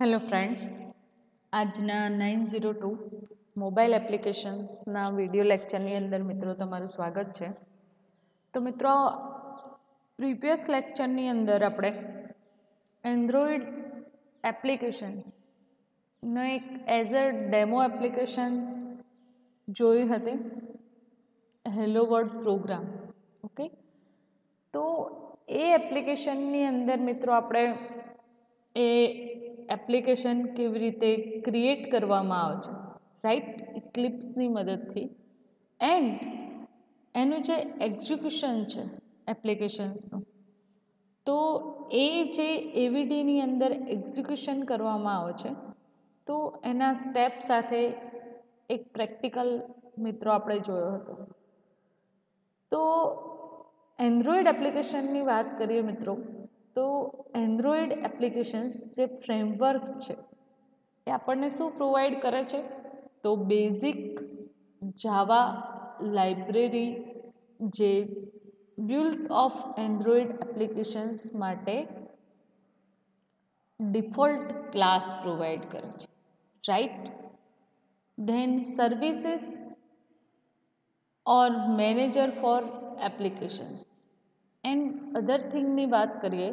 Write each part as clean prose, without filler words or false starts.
Hello friends, આજના 902 mobile એપ્લિકેશન્સના video લેક્ચરની અંદર મિત્રો તમારું સ્વાગત છે. તો મિત્રો, પ્રીવિયસ લેક્ચરની અંદર આપણે એન્ડ્રોઈડ એપ્લિકેશનનો એક એઝ અ ડેમો એપ્લિકેશન જોઈ હતી, હેલો વર્લ્ડ પ્રોગ્રામ. ઓકે, તો એ એપ્લિકેશનની અંદર મિત્રો આપણે એ એપ્લિકેશન કેવી રીતે ક્રિએટ કરવામાં આવે છે, રાઈટ, ઇક્લિપ્સની મદદથી, એન્ડ એનું જે એક્ઝિક્યુશન છે એપ્લિકેશન્સનું, તો એ જે એવીડીની અંદર એક્ઝિક્યુશન કરવામાં આવે છે, તો એના સ્ટેપ સાથે એક પ્રેક્ટિકલ મિત્રો આપણે જોયો હતો. તો એન્ડ્રોઈડ એપ્લિકેશનની વાત કરીએ મિત્રો, તો એન્ડ્રોઈડ એપ્લિકેશન્સ જે ફ્રેમવર્ક છે એ આપણને શું પ્રોવાઈડ કરે છે? તો બેઝિક જાવા લાઇબ્રેરી જે બિલ્ટ ઓફ એન્ડ્રોઈડ એપ્લિકેશન્સ માટે ડિફોલ્ટ ક્લાસ પ્રોવાઈડ કરે છે, right. Then services or manager for applications and other થિંગની વાત કરીએ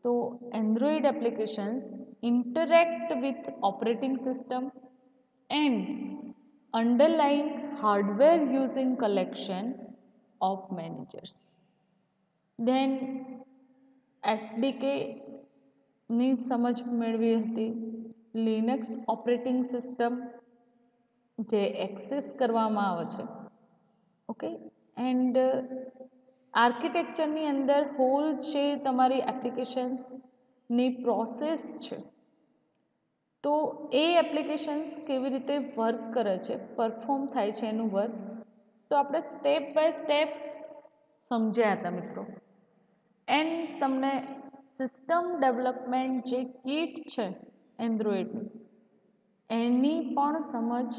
તો Android applications interact with operating system and underlying hardware using collection of managers. Then SDK ની સમજ મેળવી હતી. લિનક્સ ઓપરેટિંગ સિસ્ટમ જે એક્સેસ કરવામાં આવે છે, ઓકે, એન્ડ આર્કિટેક્ચરની અંદર હોલ જે તમારી એપ્લિકેશન્સની પ્રોસેસ છે, તો એ એપ્લિકેશન્સ કેવી રીતે વર્ક કરે છે, પરફોર્મ થાય છે એનું વર્ક, તો આપણે સ્ટેપ બાય સ્ટેપ સમજ્યા હતા મિત્રો. એન્ડ તમને સિસ્ટમ ડેવલપમેન્ટ જે કીટ છે એન્ડ્રોઈડની, એની પણ સમજ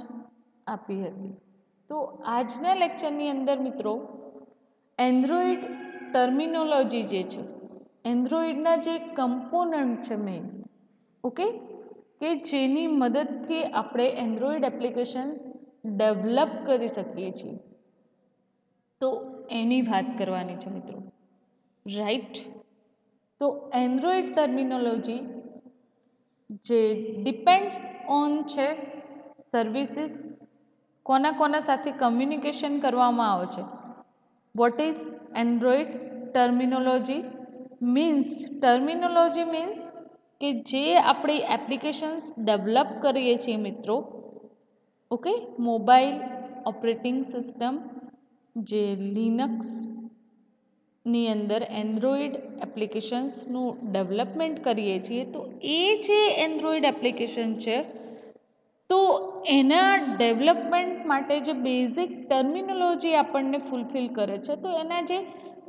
આપી હતી. તો આજના લેક્ચરની અંદર મિત્રો એન્ડ્રોઈડ ટર્મિનોલોજી જે છે, એન્ડ્રોઈડના જે કમ્પોનન્ટ છે મેઇન, ઓકે, કે જેની મદદથી આપણે એન્ડ્રોઈડ એપ્લિકેશન ડેવલપ કરી શકીએ છીએ, તો એની વાત કરવાની છે મિત્રો, રાઈટ. તો એન્ડ્રોઈડ ટર્મિનોલોજી જે ડિપેન્ડ્સ ઓન છે સર્વિસીસ, કોના સાથે કમ્યુનિકેશન કરવામાં આવે છે. What is Android terminology? Terminology means કે જે આપણી એપ્લિકેશન્સ ડેવલપ કરીએ છીએ મિત્રો, ઓકે, મોબાઈલ ઓપરેટિંગ સિસ્ટમ જે લિનક્સની અંદર એન્ડ્રોઈડ એપ્લિકેશન્સનું ડેવલપમેન્ટ કરીએ છીએ, તો એ જે એન્ડ્રોઈડ એપ્લિકેશન છે, તો એના ડેવલપમેન્ટ માટે જે બેઝિક ટર્મિનોલોજી આપણને ફૂલફિલ કરે છે, તો એના જે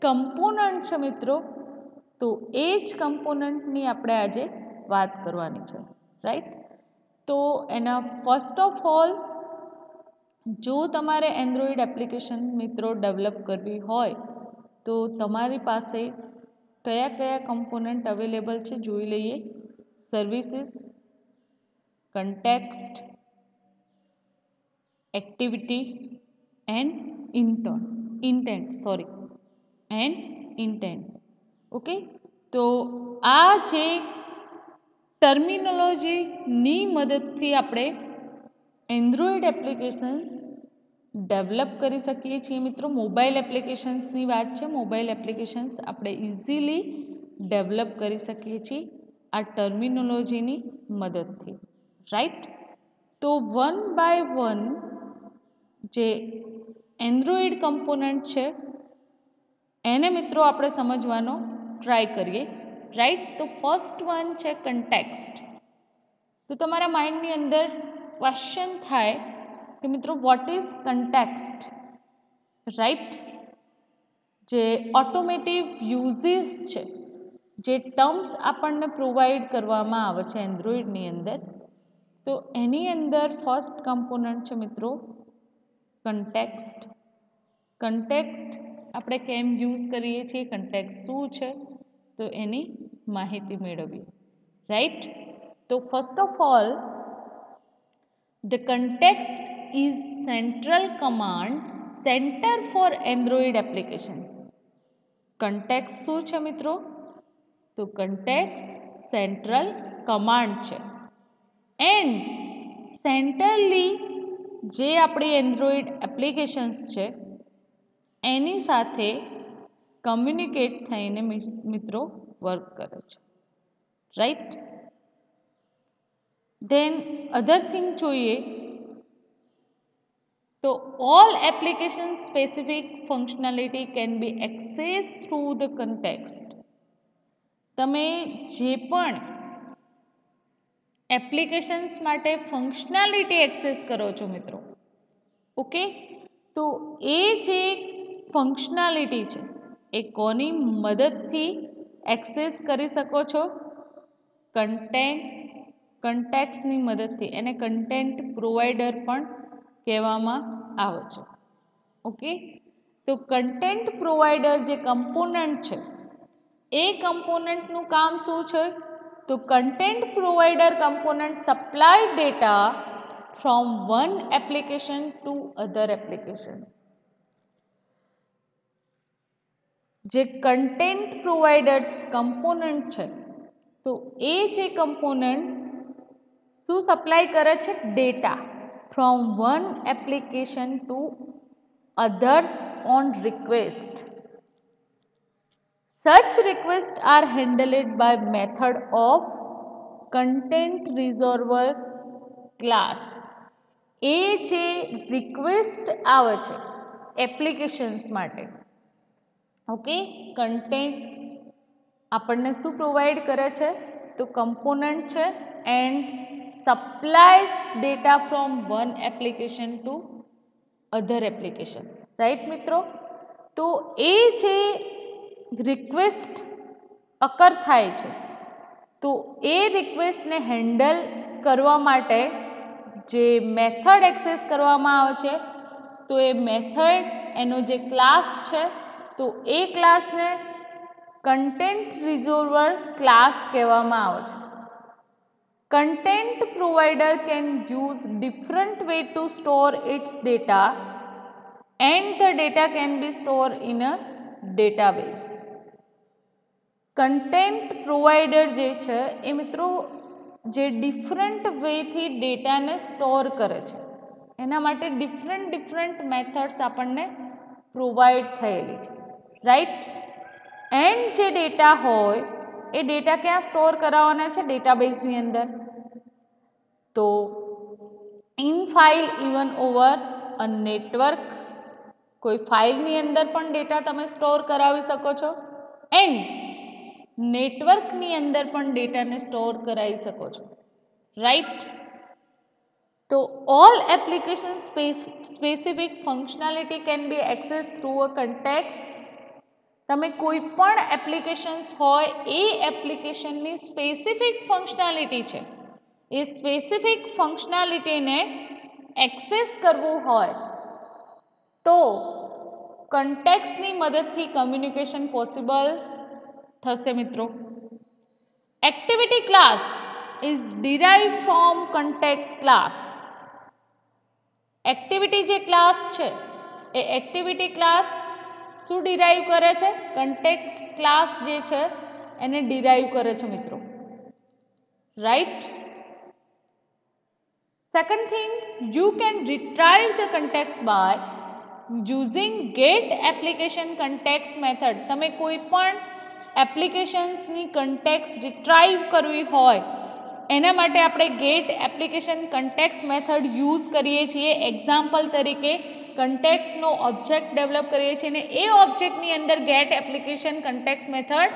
કમ્પોનન્ટ છે મિત્રો, તો એ જ કમ્પોનન્ટની આપણે આજે વાત કરવાની છે, રાઈટ. તો એના ફર્સ્ટ ઓફ ઓલ, જો તમારે એન્ડ્રોઈડ એપ્લિકેશન મિત્રો ડેવલપ કરવી હોય, તો તમારી પાસે કયા કયા કમ્પોનન્ટ અવેલેબલ છે જોઈ લઈએ. Services, context, activity and intent. Okay, તો આ જે ટર્મિનોલોજીની મદદથી આપણે એન્ડ્રોઈડ એપ્લિકેશન્સ ડેવલપ કરી શકીએ છીએ મિત્રો. મોબાઈલ એપ્લિકેશન્સની વાત છે, મોબાઈલ એપ્લિકેશન્સ આપણે ઇઝીલી ડેવલપ કરી શકીએ છીએ આ ટર્મિનોલોજીની મદદથી, રાઈટ. તો વન બાય વન જે એન્ડ્રોઈડ કમ્પોનન્ટ છે એને મિત્રો આપણે સમજવાનો ટ્રાય કરીએ, રાઈટ. તો ફર્સ્ટ વન છે કન્ટેક્સ્ટ. તો તમારા માઇન્ડની અંદર ક્વેશ્ચન થાય કે મિત્રો વોટ ઇઝ કન્ટેક્સ્ટ, રાઈટ. જે ઓટોમેટિવ યુઝીસ છે, જે ટર્મ્સ આપણને પ્રોવાઈડ કરવામાં આવે છે એન્ડ્રોઈડની અંદર, તો એની અંદર ફર્સ્ટ કમ્પોનન્ટ છે મિત્રો કન્ટેક્સ્ટ. કન્ટેક્સ્ટ આપણે કેમ યુઝ કરીએ છીએ, કન્ટેક્સ્ટ શું છે, તો એની માહિતી મેળવીએ, રાઈટ. તો first of all, the context is central command center for Android applications. context શું છે મિત્રો? તો context central command છે એન્ડ સેન્ટ્રલી જે આપણી એન્ડ્રોઈડ એપ્લિકેશન્સ છે એની સાથે કમ્યુનિકેટ થઈને મિત્રો વર્ક કરે છે, રાઈટ? ધેન અધર થિંગ જોઈએ તો all application specific functionality can be access through the context. તમે જે પણ એપ્લિકેશન્સ માટે ફંક્શનાલિટી એક્સેસ કરો છો મિત્રો, ઓકે, તો એ જે ફંક્શનાલિટી છે એ કોની મદદથી એક્સેસ કરી શકો છો? કન્ટેક્સ્ટની મદદથી. એને કન્ટેન્ટ પ્રોવાઈડર પણ કહેવામાં આવે છે, ઓકે. તો કન્ટેન્ટ પ્રોવાઈડર જે કમ્પોનન્ટ છે એ કમ્પોનન્ટનું કામ શું છે? તો content provider component supply data from one application to other application. જે કન્ટેન્ટ પ્રોવાઈડર કમ્પોનન્ટ છે તો એ જે કમ્પોનન્ટ શું સપ્લાય કરે છે? Data from one application to others on request. Such requests are handled by method of content resolver class. એ જે request આવે છે એપ્લિકેશન્સ માટે, ઓકે, કન્ટેન્ટ આપણને શું પ્રોવાઈડ કરે છે? તો કમ્પોનન્ટ છે and સપ્લાયઝ data from one application to other application, right મિત્રો? તો એ જે રિક્વેસ્ટ અકર થાય છે તો એ રિક્વેસ્ટને હેન્ડલ કરવા માટે જે મેથડ એક્સેસ કરવામાં આવે છે તો એ મેથડ એનો જે ક્લાસ છે તો એ ક્લાસને કન્ટેન્ટ રિઝોલ્વર ક્લાસ કહેવામાં આવે છે. Content provider can use different way to store its data and the data can be store in a database. Content provider જે છે એ મિત્રો જે ડિફરન્ટ વેથી ડેટાને સ્ટોર કરે છે એના માટે ડિફરન્ટ મેથડ્સ આપણને પ્રોવાઈડ થયેલી છે, રાઈટ? એન્ડ જે ડેટા હોય એ ડેટા ક્યાં સ્ટોર કરાવવાના છે? ડેટાબેઝની અંદર. તો in file even over a network, કોઈ ફાઇલની અંદર પણ ડેટા તમે સ્ટોર કરાવી શકો છો એન્ડ નેટવર્કની અંદર પણ ડેટાને સ્ટોર કરાવી શકો છો, રાઈટ? તો all application specific functionality can be access through a context. તમે કોઈ પણ એપ્લિકેશન્સ હોય એ એપ્લિકેશનની સ્પેસિફિક ફંક્શનાલિટી છે એ સ્પેસિફિક ફંક્શનાલિટીને એક્સેસ કરવું હોય તો કન્ટેક્સ્ટની મદદથી કમ્યુનિકેશન પોસિબલ થશે મિત્રો. Activity class is derive from context class. Activity જે ક્લાસ છે એ એક્ટિવિટી ક્લાસ શું ડિરાઇવ કરે છે? કન્ટેક્સ્ટ ક્લાસ જે છે એને ડિરાઇવ કરે છે મિત્રો, right? Second thing, you can retrieve the context by using get application context method. તમે કોઈ પણ એપ્લિકેશન્સની કન્ટેક્સ્ટ રિટ્રાઈવ કરવી હોય એના માટે આપણે get application context method use કરીએ છીએ. એક્ઝામ્પલ તરીકે કન્ટેક્સ્ટનો ઓબ્જેક્ટ ડેવલપ કરીએ છીએ અને એ ઓબ્જેક્ટની અંદર get application context method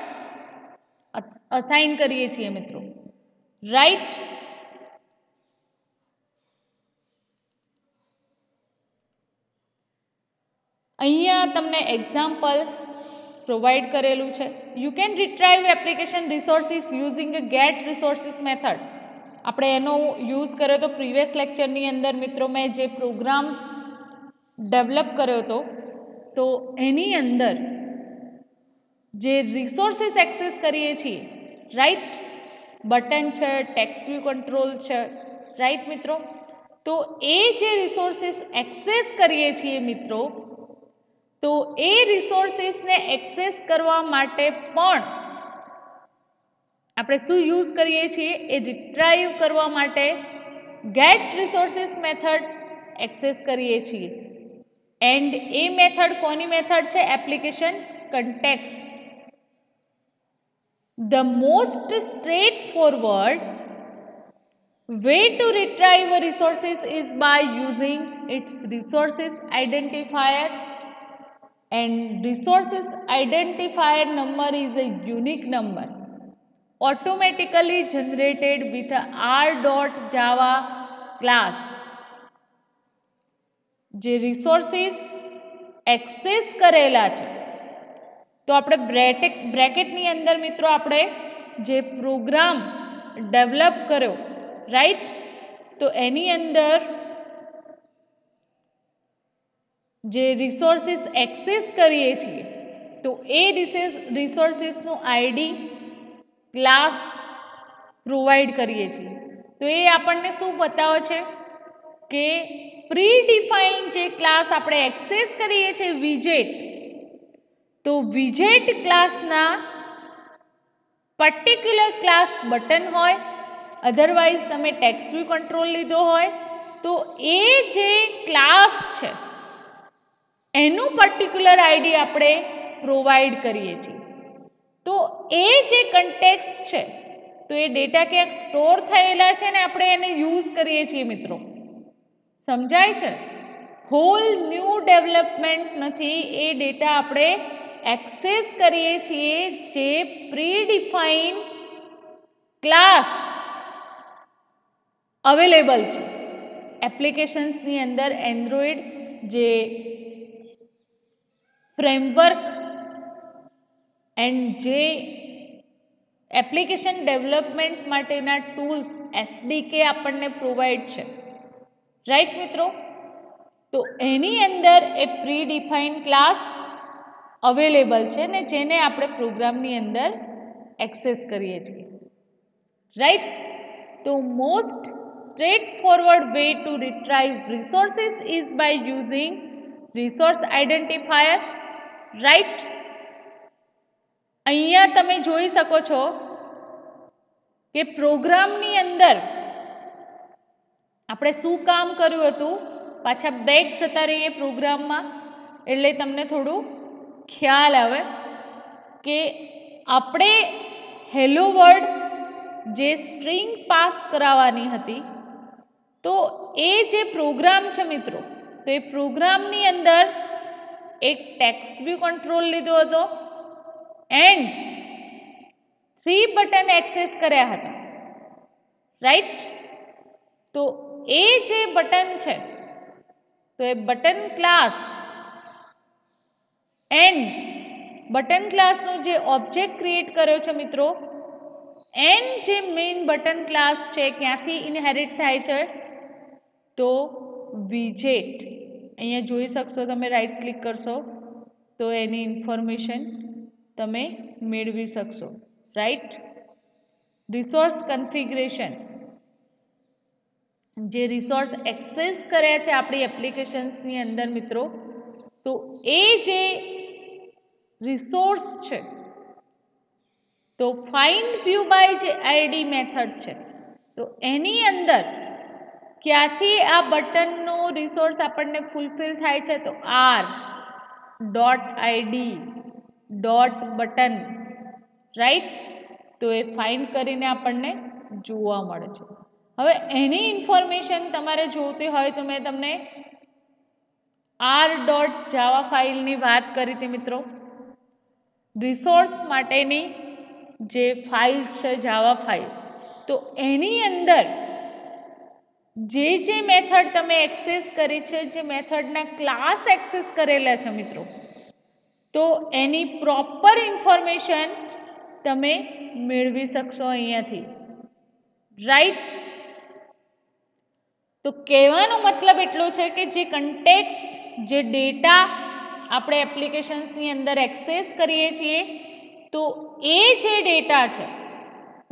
assign કરીએ છીએ મિત્રો, રાઈટ? અહીંયા તમને એક્ઝામ્પલ પ્રોવાઈડ કરેલું છે. You can retrieve application resources using a get resources method. આપણે એનો યુઝ કર્યો તો પ્રીવિયસ લેક્ચરની અંદર મિત્રો મેં જે પ્રોગ્રામ ડેવલપ કર્યો હતો તો એની અંદર જે રિસોર્સિસ એક્સેસ કરીએ છીએ, રાઈટ, બટન છે, ટેક્સ્ટ વ્યૂ કંટ્રોલ છે, રાઈટ મિત્રો. તો એ જે રિસોર્સિસ એક્સેસ કરીએ છીએ મિત્રો, તો એ રિસોર્સિસને એક્સેસ કરવા માટે પણ આપણે શું યુઝ કરીએ છીએ, એ રિટ્રાઈવ કરવા માટે ગેટ રિસોર્સિસ મેથડ એક્સેસ કરીએ છીએ. એન્ડ એ મેથડ કોની મેથડ છે? Application context. The most straightforward way to retrieve resources is by using its resources identifier, and resources identifier number is a unique number automatically generated with a r.java class. જે resources access કરેલા છે, તો આપણે બ્રેકેટની અંદર મિત્રો આપણે જે program develop કર્યો, રાઈટ, તો એની અંદર જે રિસોર્સિસ એક્સેસ કરીએ છીએ, તો એ રિસોર્સિસનું આઈડી ક્લાસ પ્રોવાઈડ કરીએ છીએ. તો એ આપણને શું બતાવે છે કે પ્રી ડિફાઇન જે ક્લાસ આપણે એક્સેસ કરીએ છીએ વિજેટ, તો વિજેટ ક્લાસના પર્ટિક્યુલર ક્લાસ બટન હોય, અધરવાઇઝ તમે ટેક્સ્ટ વ્યૂ કંટ્રોલ લીધો હોય, તો એ જે ક્લાસ છે એનું પર્ટિક્યુલર આઈડી આપણે પ્રોવાઈડ કરીએ છીએ. તો એ જે કન્ટેક્સ્ટ છે, તો એ ડેટા ક્યાંક સ્ટોર થયેલા છે ને આપણે એને યુઝ કરીએ છીએ મિત્રો. સમજાય છે? હોલ ન્યૂ ડેવલપમેન્ટ નથી, એ ડેટા આપણે એક્સેસ કરીએ છીએ જે પ્રી ડિફાઇન ક્લાસ અવેલેબલ છે એપ્લિકેશન્સની અંદર. એન્ડ્રોઈડ જે ફ્રેમવર્ક એન્ડ જે એપ્લિકેશન ડેવલપમેન્ટ માટેના ટૂલ્સ એસડીકે આપણને પ્રોવાઈડ છે, રાઈટ મિત્રો. તો એની અંદર એ પ્રી ડિફાઇન ક્લાસ અવેલેબલ છે ને જેને આપણે પ્રોગ્રામની અંદર એક્સેસ કરીએ છીએ, રાઈટ. તો most straightforward way to retrieve resources is by using resource identifier, right. અહીંયા તમે જોઈ શકો છો કે પ્રોગ્રામની અંદર આપણે શું કામ કર્યું હતું. પાછા બેક જતા રહીએ પ્રોગ્રામમાં, એટલે તમને થોડું ખ્યાલ આવે કે આપણે હેલો વર્લ્ડ જે સ્ટ્રિંગ પાસ કરાવવાની હતી, તો એ જે પ્રોગ્રામ છે મિત્રો, તો એ પ્રોગ્રામની અંદર એક ટેક્સ્ટ વ્યૂ કંટ્રોલ લીધો હતો એન્ડ 3 બટન એક્સેસ કર્યા હતા, રાઈટ. તો એ જે બટન છે, તો એ બટન ક્લાસ એન્ડ બટન ક્લાસનો જે ઓબ્જેક્ટ ક્રિએટ કર્યો છે મિત્રો, એન્ડ જે મેઇન બટન ક્લાસ છે ક્યાંથી ઇનહેરિટ થાય છે, તો વિજેટ. અહીંયા જોઈ શકશો તમે, રાઈટ ક્લિક કરશો તો એની ઇન્ફોર્મેશન તમે મેળવી શકશો, રાઈટ. રિસોર્સ કન્ફિગરેશન, જે રિસોર્સ એક્સેસ કર્યા છે આપણી એપ્લિકેશન્સની અંદર મિત્રો, તો એ જે રિસોર્સ છે, તો ફાઇન્ડ વ્યૂ બાય જે આઈડી મેથડ છે, તો એની અંદર ક્યાંથી આ બટનનો રિસોર્સ આપણને ફૂલફિલ થાય છે, તો r.id.button, રાઈટ. તો એ ફાઇન્ડ કરીને આપણને જોવા મળે છે. હવે એની ઇન્ફોર્મેશન તમારે જોઈતી હોય તો મેં તમને r.java ફાઇલની વાત કરી હતી મિત્રો. રિસોર્સ માટેની જે ફાઇલ છે જાવા ફાઇલ, તો એની અંદર જે મેથડ તમે એક્સેસ કરી છે, જે મેથડના ક્લાસ એક્સેસ કરેલા છે મિત્રો, તો એની પ્રોપર ઇન્ફોર્મેશન તમે મેળવી શકશો અહીંયાથી, રાઈટ. તો કહેવાનો મતલબ એટલો છે કે જે કન્ટેક્સ્ટ, જે ડેટા આપણે એપ્લિકેશન્સની અંદર એક્સેસ કરીએ છીએ, તો એ જે ડેટા છે,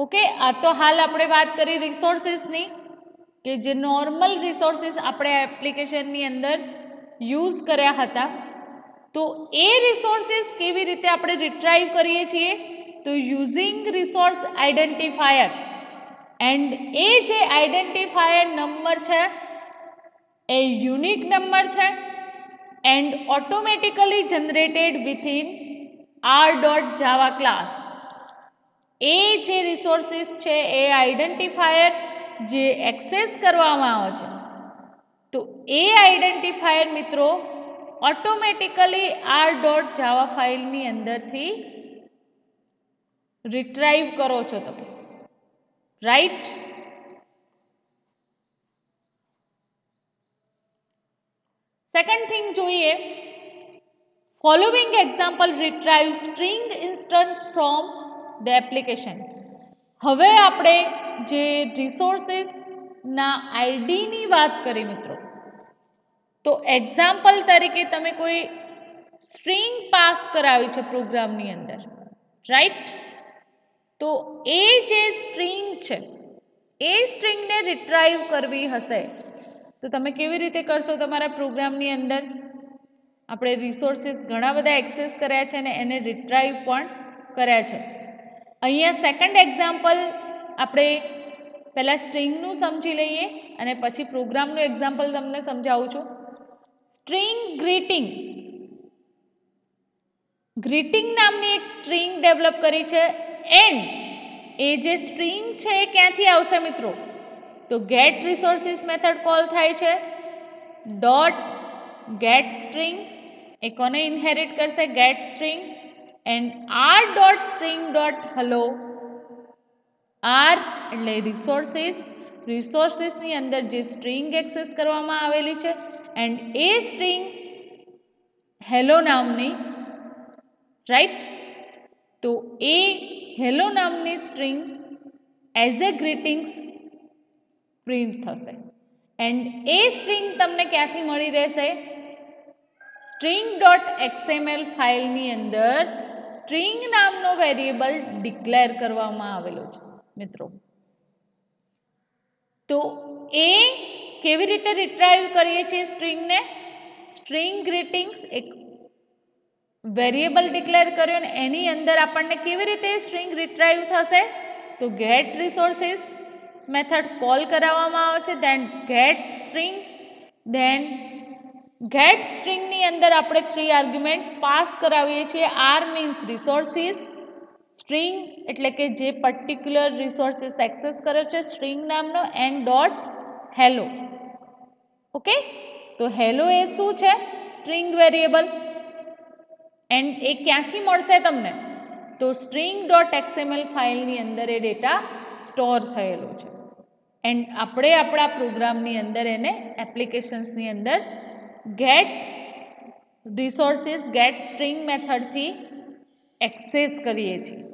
ओके, आ तो हाल આપણે વાત કરી રિસોર્સિસની કે જે નોર્મલ રિસોર્સિસ આપણે એપ્લિકેશનની અંદર યુઝ કર્યા હતા, તો એ રિસોર્સિસ કેવી રીતે આપણે રિટ્રાઈવ કરીએ છીએ, તો યુઝિંગ રિસોર્સ આઈડેન્ટિફાયર. એન્ડ એ જે આઈડેન્ટિફાયર નંબર છે એ યુનિક નંબર છે and automatically generated within r.java class. એ જે રિસોર્સિસ છે એ આઈડેન્ટિફાયર જે એક્સેસ કરવામાં આવે છે, તો એ આઈડેન્ટિફાયર મિત્રો ઓટોમેટિકલી r.java ફાઇલની અંદરથી રિટ્રાઈવ કરો છો તમે, રાઈટ. સેકન્ડ થિંગ જોઈએ, following example retrieve string instance from the application. હવે આપણે જે રિસોર્સિસના આઈડીની વાત કરી મિત્રો, તો એક્ઝામ્પલ તરીકે તમે કોઈ સ્ટ્રિંગ પાસ કરાવી છે પ્રોગ્રામની અંદર, રાઈટ. તો એ જે સ્ટ્રિંગ છે એ સ્ટ્રિંગને રિટ્રાઈવ કરવી હશે તો તમે કેવી રીતે કરશો તમારા પ્રોગ્રામની અંદર? આપણે રિસોર્સિસ ઘણા બધા એક્સેસ કર્યા છે અને એને રિટ્રાઈવ પણ કર્યા છે. અહીંયા સેકન્ડ એક્ઝામ્પલ આપણે પહેલાં સ્ટ્રિંગનું સમજી લઈએ અને પછી પ્રોગ્રામનું એક્ઝામ્પલ તમને સમજાવું છું. String greeting. ગ્રીટિંગ નામની એક સ્ટ્રિંગ ડેવલપ કરી છે એન્ડ એ જે સ્ટ્રિંગ છે એ ક્યાંથી આવશે મિત્રો? તો ગેટ રિસોર્સિસ મેથડ કોલ થાય છે, ડોટ ગેટ સ્ટ્રિંગ એ કોને ઇનહેરિટ કરશે? Get string. And R dot string dot hello, R એટલે રિસોર્સિસ, રિસોર્સિસની અંદર જે સ્ટ્રિંગ એક્સેસ કરવામાં આવેલી છે એન્ડ એ સ્ટ્રિંગ હેલો નામની, રાઈટ. તો એ હેલો નામની string as a greetings print થશે એન્ડ એ સ્ટ્રિંગ તમને ક્યાંથી મળી રહેશે? સ્ટ્રિંગ ડોટ એક્સએમએલ ફાઇલની અંદર સ્ટ્રિંગ નામનો વેરિયેબલ ડિક્લેર કરવામાં આવેલો છે મિત્રો. તો એ કેવી રીતે રિટ્રાઈવ કરીએ છીએ સ્ટ્રિંગને? સ્ટ્રિંગ ગ્રીટિંગ્સ એક વેરિયેબલ ડિક્લેર કર્યો ને એની અંદર આપણને કેવી રીતે સ્ટ્રિંગ રિટ્રાઈવ થશે? તો ગેટ રિસોર્સિસ મેથડ કોલ કરાવવામાં આવે છે, then get string, then get સ્ટ્રિંગની અંદર આપણે 3 આર્ગ્યુમેન્ટ પાસ કરાવીએ છીએ. આર મીન્સ રિસોર્સિસ, સ્ટ્રિંગ એટલે કે જે પર્ટિક્યુલર રિસોર્સિસ એક્સેસ કરે છે સ્ટ્રિંગ નામનો, એન્ડ ડોટ હેલો. ઓકે, તો હેલો એ શું છે? String variable. એન્ડ એ ક્યાંથી મળશે તમને? તો સ્ટ્રિંગ ડોટ એક્સએમએલ ફાઇલની અંદર એ ડેટા સ્ટોર થયેલો છે એન્ડ આપણે આપણા પ્રોગ્રામની અંદર એને એપ્લિકેશન્સની અંદર ગેટ રિસોર્સિસ ગેટ સ્ટ્રિંગ મેથડથી એક્સેસ કરીએ છીએ.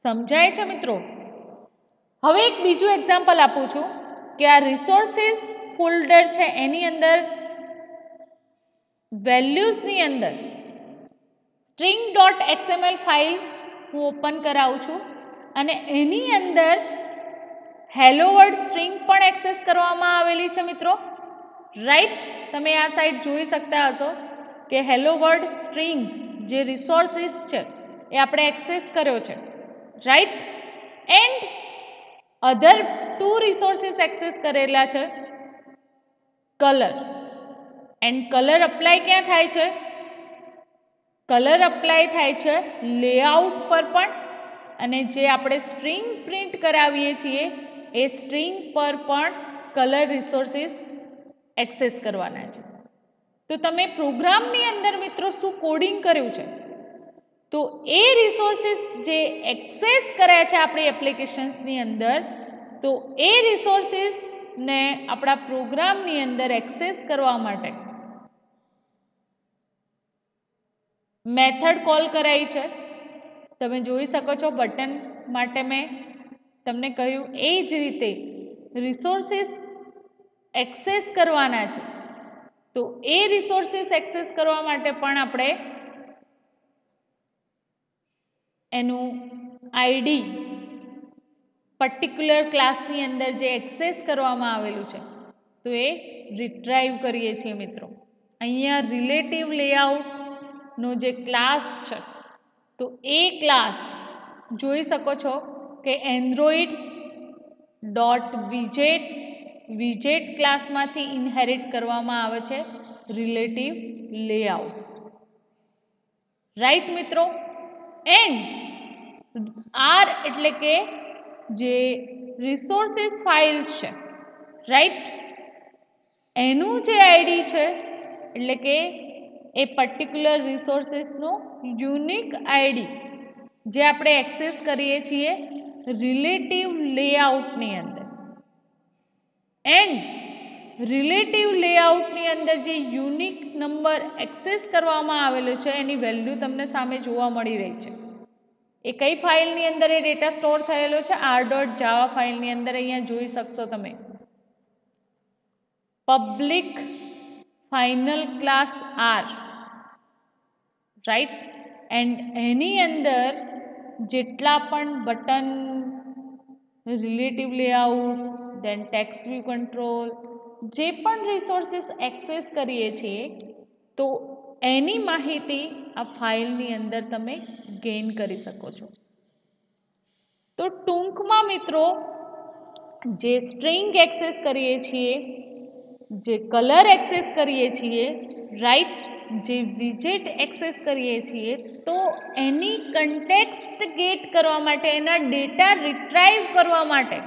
સમજાય છે મિત્રો? હવે એક બીજું એક્ઝામ્પલ આપું છું કે આ રિસોર્સિસ ફોલ્ડર છે એની અંદર વેલ્યુઝની અંદર સ્ટ્રિંગ ડોટ એક્સએમએલ ફાઇલ હું ઓપન કરાવું છું અને એની અંદર હેલો વર્ડ સ્ટ્રિંગ પણ એક્સેસ કરવામાં આવેલી છે મિત્રો, રાઈટ. તમે આ સાઈડ જોઈ શકતા હશો કે હેલો વર્ડ સ્ટ્રિંગ જે રિસોર્સિસ છે એ આપણે એક્સેસ કર્યો છે, right. And other 2 resources access કરેલા છે, કલર. એન્ડ કલર અપ્લાય ક્યાં થાય છે? કલર અપ્લાય થાય છે લેઆઉટ પર પણ, અને જે આપણે સ્ટ્રિંગ પ્રિન્ટ કરાવીએ છીએ એ સ્ટ્રિંગ પર પણ કલર રિસોર્સિસ એક્સેસ કરવાના છે. તો તમે પ્રોગ્રામની અંદર મિત્રો શું કોડિંગ કર્યું છે? તો એ રિસોર્સિસ જે એક્સેસ કર્યા છે આપણી એપ્લિકેશન્સની અંદર, તો એ રિસોર્સિસને આપણા પ્રોગ્રામની અંદર એક્સેસ કરવા માટે મેથડ કોલ કરાઈ છે. તમે જોઈ શકો છો બટન માટે મેં તમને કહ્યું એ જ રીતે રિસોર્સિસ એક્સેસ કરવાના છે, તો એ રિસોર્સિસ એક્સેસ કરવા માટે પણ આપણે એનું આઈડી પર્ટિક્યુલર ક્લાસની અંદર જે એક્સેસ કરવામાં આવેલું છે તો એ રિટ્રાઈવ કરીએ છીએ મિત્રો. અહીંયા રિલેટિવ લેઆઉટનો જે ક્લાસ છે તો એ ક્લાસ જોઈ શકો છો કે એન્ડ્રોઈડ ડોટ વિજેટ ક્લાસમાંથી ઇનહેરિટ કરવામાં આવે છે રિલેટિવ લેઆઉટ. રાઈટ મિત્રો. એન્ડ આર એટલે કે જે રિસોર્સિસ ફાઇલ છે, રાઈટ, એનું જે આઈડી છે એટલે કે એ પર્ટિક્યુલર રિસોર્સિસનો યુનિક આઈડી જે આપણે એક્સેસ કરીએ છીએ રિલેટિવ લેઆઉટની અંદર. એન્ડ રિલેટિવ લેઆઉટની અંદર જે યુનિક નંબર એક્સેસ કરવામાં આવેલો છે એની વેલ્યુ તમને સામે જોવા મળી રહી છે. એ કઈ ફાઇલની અંદર એ ડેટા સ્ટોર થયેલો છે? r.java ફાઇલની અંદર. અહીંયા જોઈ શકશો તમે public final class R, right. And એની અંદર જેટલા પણ button, relative layout, then text view control, જે પણ રિસોર્સિસ એક્સેસ કરીએ છીએ તો એની માહિતી આ ફાઇલની અંદર તમે ગેઇન કરી શકો છો. તો ટૂંકમાં મિત્રો જે સ્ટ્રિંગ એક્સેસ કરીએ છીએ, જે કલર એક્સેસ કરીએ છીએ, રાઈટ, જે વિજેટ એક્સેસ કરીએ છીએ તો એની કન્ટેક્સ્ટ ગેટ કરવા માટે, એના ડેટા રિટ્રાઈવ કરવા માટે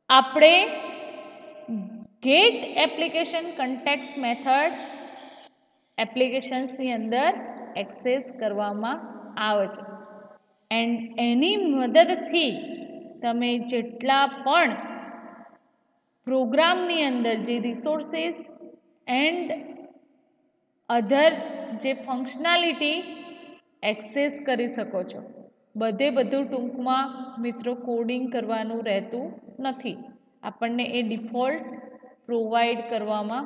આપણે ગેટ એપ્લિકેશન કન્ટેક્સ્ટ મેથડ એપ્લિકેશન્સની અંદર એક્સેસ કરવામાં આવે છે. એન્ડ એની મદદથી તમે જેટલા પણ પ્રોગ્રામની અંદર જે રિસોર્સિસ એન્ડ અધર જે ફંક્શનાલિટી એક્સેસ કરી શકો છો. બધું ટૂંકમાં મિત્રો કોડિંગ કરવાનું રહેતું નથી. આપણને એ ડિફોલ્ટ પ્રોવાઈડ કરવામાં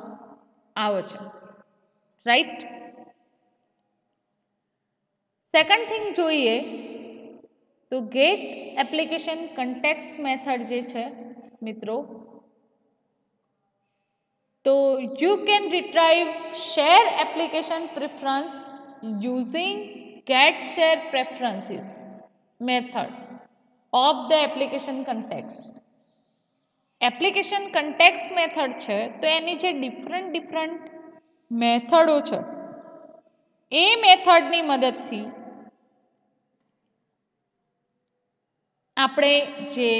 આવે છે, રાઈટ. સેકન્ડ થિંગ જોઈએ તો ગેટ એપ્લિકેશન કન્ટેક્સ્ટ મેથડ જે છે મિત્રો, તો you can retrieve share application preference using get share preferences method of the application context. Application context method છે તો એની જે ડિફરન્ટ મેથડો છે એ મેથડની મદદથી આપણે જે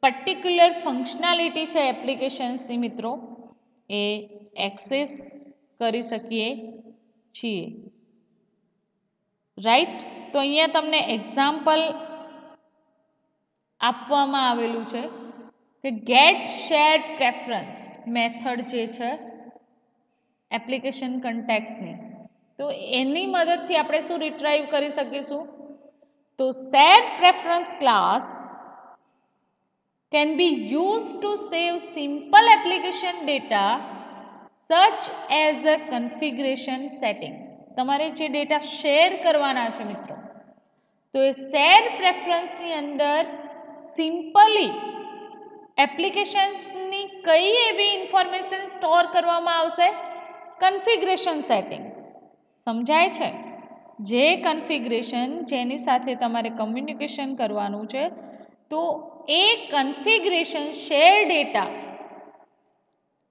પર્ટિક્યુલર ફંક્શનાલિટી છે એપ્લિકેશન્સની મિત્રો એ એક્સેસ કરી શકીએ છીએ, રાઈટ. તો અહીંયા તમને એક્ઝામ્પલ આપવામાં આવેલું છે કે ગેટ શેર પ્રેફરન્સ મેથડ જે છે એપ્લિકેશન કન્ટેક્સ્ટની, તો એની મદદથી આપણે શું રિટ્રાઈવ કરી શકીશું? તો share preference class can be used to save simple application data such as a configuration setting. તમારે જે ડેટા શેર કરવાના છે મિત્રો તો એ શેર પ્રેફરન્સની અંદર સિમ્પલી એપ્લિકેશન્સની કઈ એવી ઇન્ફોર્મેશન સ્ટોર કરવામાં આવશે? Configuration setting. સમજાય છે? જે કન્ફિગરેશન જેની સાથે તમારે કમ્યુનિકેશન કરવાનું છે તો એ કન્ફિગરેશન શેર ડેટા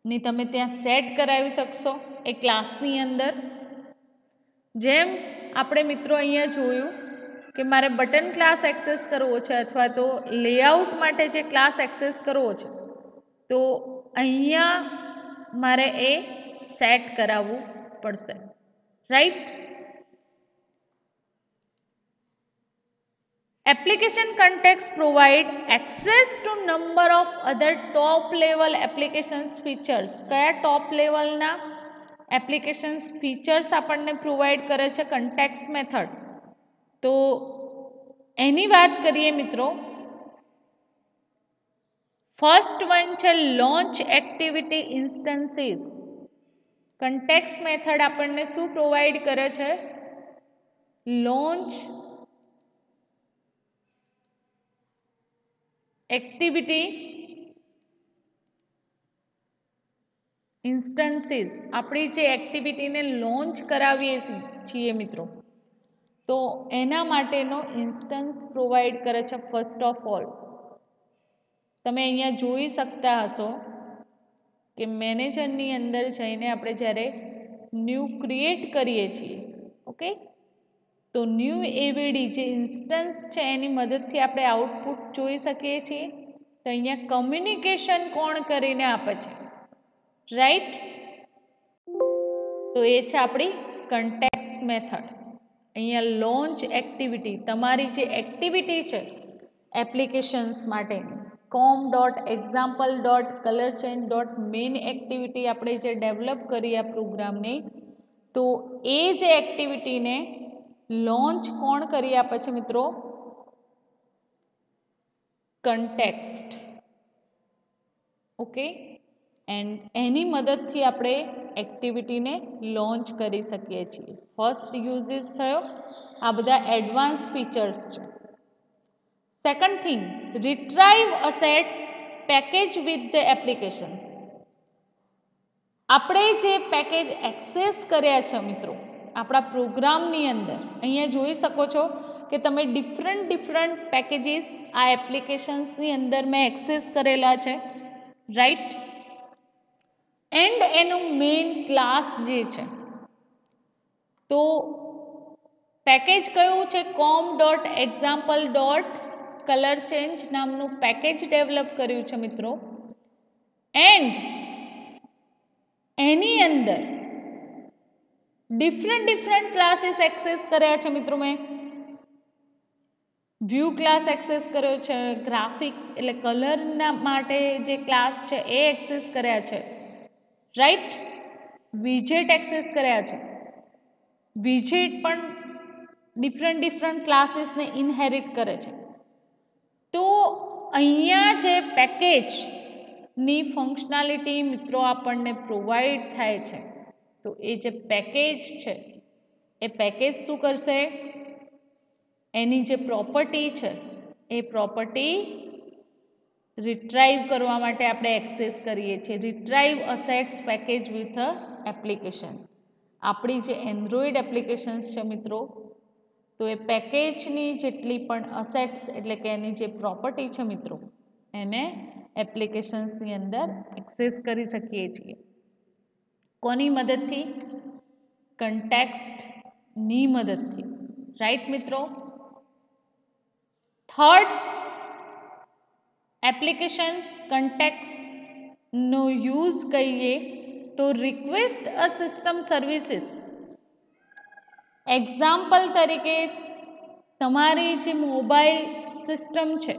ની તમે ત્યાં સેટ કરાવી શકશો એ ક્લાસની અંદર. જેમ આપણે મિત્રો અહીંયા જોયું કે મારે બટન ક્લાસ એક્સેસ કરવો છે અથવા તો લેઆઉટ માટે જે ક્લાસ એક્સેસ કરવો છે તો અહીંયા મારે એ સેટ કરાવવું પડશે, right. Application context provide access to number of other top level applications features. કયા ટોપ લેવલના એપ્લિકેશન્સ ફીચર્સ આપણને પ્રોવાઈડ કરે છે કન્ટેક્સ્ટ મેથડ? તો એની વાત કરીએ મિત્રો. ફર્સ્ટ વન છે launch activity instances. Context method આપણને શું પ્રોવાઈડ કરે છે? લોન્ચ એક્ટિવિટી ઇન્સ્ટન્સીસ, આપણી જે એક્ટિવિટીને લોન્ચ કરાવીએ છીએ મિત્રો, તો એના માટેનો ઇન્સ્ટન્સ પ્રોવાઈડ કરે છે. ફર્સ્ટ ઓફ ઓલ તમે અહીંયા જોઈ શકતા હશો કે મેનેજરની અંદર જઈને આપણે જ્યારે ન્યૂ ક્રિએટ કરીએ છીએ, ઓકે, તો ન્યૂ એવીડી જે ઇન્સ્ટન્સ છે એની મદદથી આપણે આઉટપુટ જોઈ શકીએ છીએ. તો અહીંયા કમ્યુનિકેશન કોણ કરીને આપે છે, રાઈટ? તો એ છે આપણી કન્ટેક્સ્ટ મેથડ. અહીંયા લોન્ચ એક્ટિવિટી, તમારી જે એક્ટિવિટી છે એપ્લિકેશન્સ માટેની, com.example.colorchange.main એક્ટિવિટી આપણે જે ડેવલપ કરી આ પ્રોગ્રામની, તો એ જે એક્ટિવિટીને લોન્ચ કોણ કરી આપે છે મિત્રો? કન્ટેક્સ્ટ. ઓકે, એન્ડ એની મદદથી આપણે એક્ટિવિટીને લોન્ચ કરી શકીએ છીએ. ફર્સ્ટ યુઝિસ થયો, આ બધા એડવાન્સ ફીચર્સ છે. Second thing, retrieve assets package with the application. આપણે જે પેકેજ એક્સેસ કર્યા છે મિત્રો આપણા પ્રોગ્રામની અંદર, અહીંયા જોઈ શકો છો કે તમે ડિફરન્ટ પેકેજીસ આ એપ્લિકેશન્સની અંદર મેં એક્સેસ કરેલા છે, રાઈટ? એન્ડ એનું મેઇન ક્લાસ જે છે, તો પેકેજ કયું છે? com.example.colorchange નામનું પેકેજ ડેવલપ કર્યું છે મિત્રો. એન્ડ એની અંદર ડિફરન્ટ ક્લાસીસ એક્સેસ કર્યા છે મિત્રો. મેં વ્યૂ ક્લાસ એક્સેસ કર્યો છે, ગ્રાફિક્સ એટલે કલરના માટે જે ક્લાસ છે એ એક્સેસ કર્યા છે, રાઈટ? વિજેટ એક્સેસ કર્યા છે. વિજેટ પણ ડિફરન્ટ ક્લાસીસને ઇનહેરિટ કરે છે. તો અહીંયા જે પેકેજની ફંક્શનાલિટી મિત્રો આપણને પ્રોવાઈડ થાય છે, તો એ જે પેકેજ છે એ પેકેજ શું કરશે? એની જે પ્રોપર્ટી છે એ પ્રોપર્ટી રિટ્રાઈવ કરવા માટે આપણે એક્સેસ કરીએ છીએ. Retrieve assets package with application. આપણી જે એન્ડ્રોઈડ એપ્લિકેશન્સ છે મિત્રો, તો એ પેકેજની જેટલી પણ અસેટ્સ એટલે કે એની જે પ્રોપર્ટી છે મિત્રો, એને એપ્લિકેશન્સની અંદર એક્સેસ કરી શકીએ છીએ. કોની મદદથી? કન્ટેક્સ્ટની મદદથી, રાઈટ મિત્રો? થર્ડ, એપ્લિકેશન્સ કન્ટેક્સ્ટનો યુઝ કહીએ તો રિક્વેસ્ટ અ સિસ્ટમ સર્વિસીસ. એક્ઝામ્પલ તરીકે તમારી જે મોબાઈલ સિસ્ટમ છે,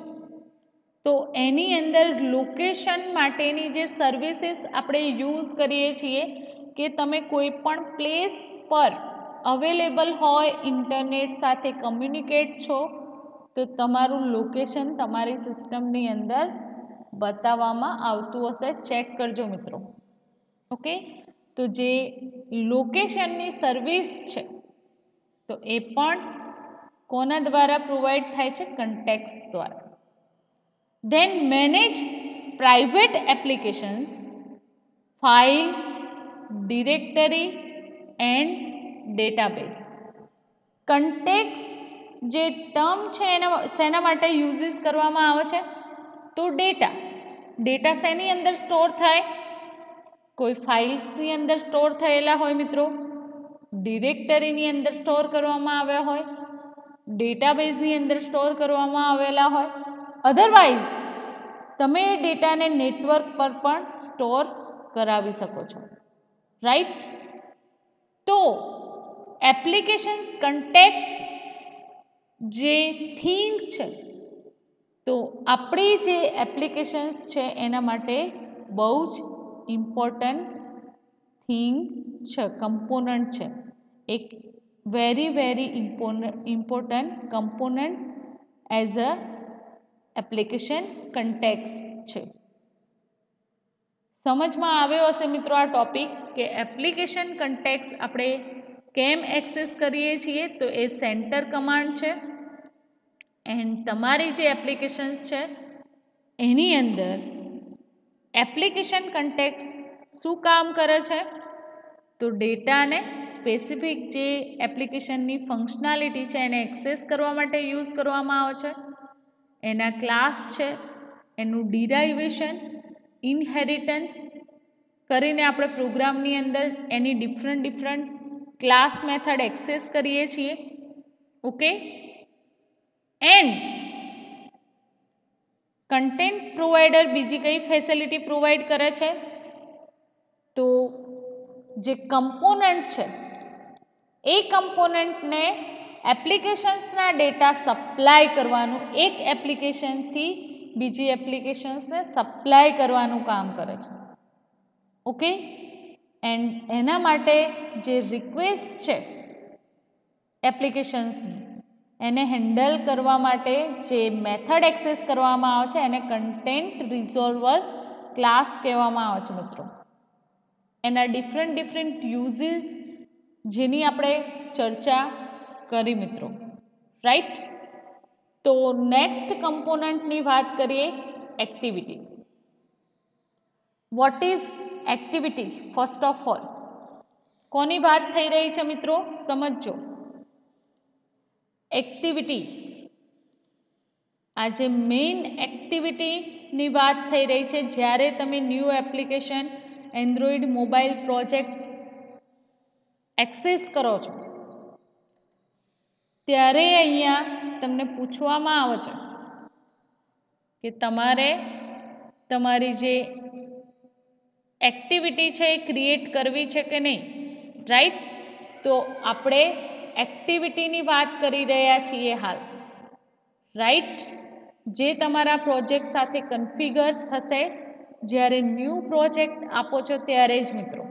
તો એની અંદર લોકેશન માટેની જે સર્વિસીસ આપણે યુઝ કરીએ છીએ કે તમે કોઈ પણ પ્લેસ પર અવેલેબલ હોય, ઇન્ટરનેટ સાથે કમ્યુનિકેટ છો, તો તમારું લોકેશન તમારી સિસ્ટમની અંદર બતાવવામાં આવતું હશે. ચેક કરજો મિત્રો. ઓકે, તો જે લોકેશનની સર્વિસ છે તો એ પણ કોના દ્વારા પ્રોવાઈડ થાય છે? કન્ટેક્સ્ટ દ્વારા. Then manage private applications, file, directory and database. Context જે ટર્મ છે એના શેના માટે યુઝિસ કરવામાં આવે છે? તો ડેટા શેની અંદર સ્ટોર થાય? કોઈ ફાઇલ્સની અંદર સ્ટોર થયેલા હોય મિત્રો, ડિરેક્ટરીની અંદર સ્ટોર કરવામાં આવ્યા હોય, ડેટાબેઝની અંદર સ્ટોર કરવામાં આવેલા હોય. અધરવાઇઝ તમે એ ડેટાને નેટવર્ક પર પણ સ્ટોર કરાવી શકો છો, રાઈટ? તો એપ્લિકેશન કન્ટેક્સ્ટ જે થિંગ છે, તો આપણી જે એપ્લિકેશન્સ છે એના માટે બહુ જ ઇમ્પોર્ટન્ટ થિંગ છે, કમ્પોનન્ટ છે. એક very important component as a application context છે. સમજમાં આવ્યો હશે મિત્રો આ ટોપિક કે એપ્લિકેશન કન્ટેક્સ્ટ આપણે કેમ એક્સેસ કરીએ છીએ? તો એ સેન્ટર કમાન્ડ છે. એન્ડ તમારી જે એપ્લિકેશન્સ છે એની અંદર એપ્લિકેશન કન્ટેક્સ શું કામ કરે છે? તો ડેટાને સ્પેસિફિક જે એપ્લિકેશનની ફંક્શનાલિટી છે એને એક્સેસ કરવા માટે યુઝ કરવામાં આવે છે. એના ક્લાસ છે, એનું ડિરાઇવેશન, ઇનહેરિટન્સ કરીને આપણે પ્રોગ્રામની અંદર એની ડિફરન્ટ ક્લાસ મેથડ એક્સેસ કરીએ છીએ. ઓકે, એન્ડ કન્ટેન્ટ પ્રોવાઈડર બીજી કઈ ફેસિલિટી પ્રોવાઈડ કરે છે? તો જે કમ્પોનન્ટ છે એ કમ્પોનન્ટને એપ્લિકેશન્સના ડેટા સપ્લાય કરવાનું, એક એપ્લિકેશનથી બીજી એપ્લિકેશન્સને સપ્લાય કરવાનું કામ કરે છે. ઓકે, એન્ડ એના માટે જે રિક્વેસ્ટ છે એપ્લિકેશન્સની એને હેન્ડલ કરવા માટે જે મેથડ એક્સેસ કરવામાં આવે છે એને કન્ટેન્ટ રિઝોલ્વર ક્લાસ કહેવામાં આવે છે મિત્રો. એના ડિફરન્ટ યુઝીસ જેની આપણે ચર્ચા કરી મિત્રો. રાઈટ, તો નેક્સ્ટ કમ્પોનન્ટની વાત કરીએ, activity. What is activity? First of all કોની વાત થઈ રહી છે મિત્રો? સમજજો. એક્ટિવિટી, આ જે મેઇન એક્ટિવિટીની વાત થઈ રહી છે જ્યારે તમે new application Android mobile project access કરો છો ત્યારે અહીંયા તમને પૂછવામાં આવે છે કે તમારે તમારી જે એક્ટિવિટી છે એ ક્રિએટ કરવી છે કે નહીં. રાઈટ, તો આપણે એક્ટિવિટીની વાત કરી રહ્યા છીએ હાલ. રાઈટ, જે તમારા પ્રોજેક્ટ સાથે કન્ફિગર થશે જ્યારે ન્યૂ પ્રોજેક્ટ આપો છો ત્યારે જ મિત્રો.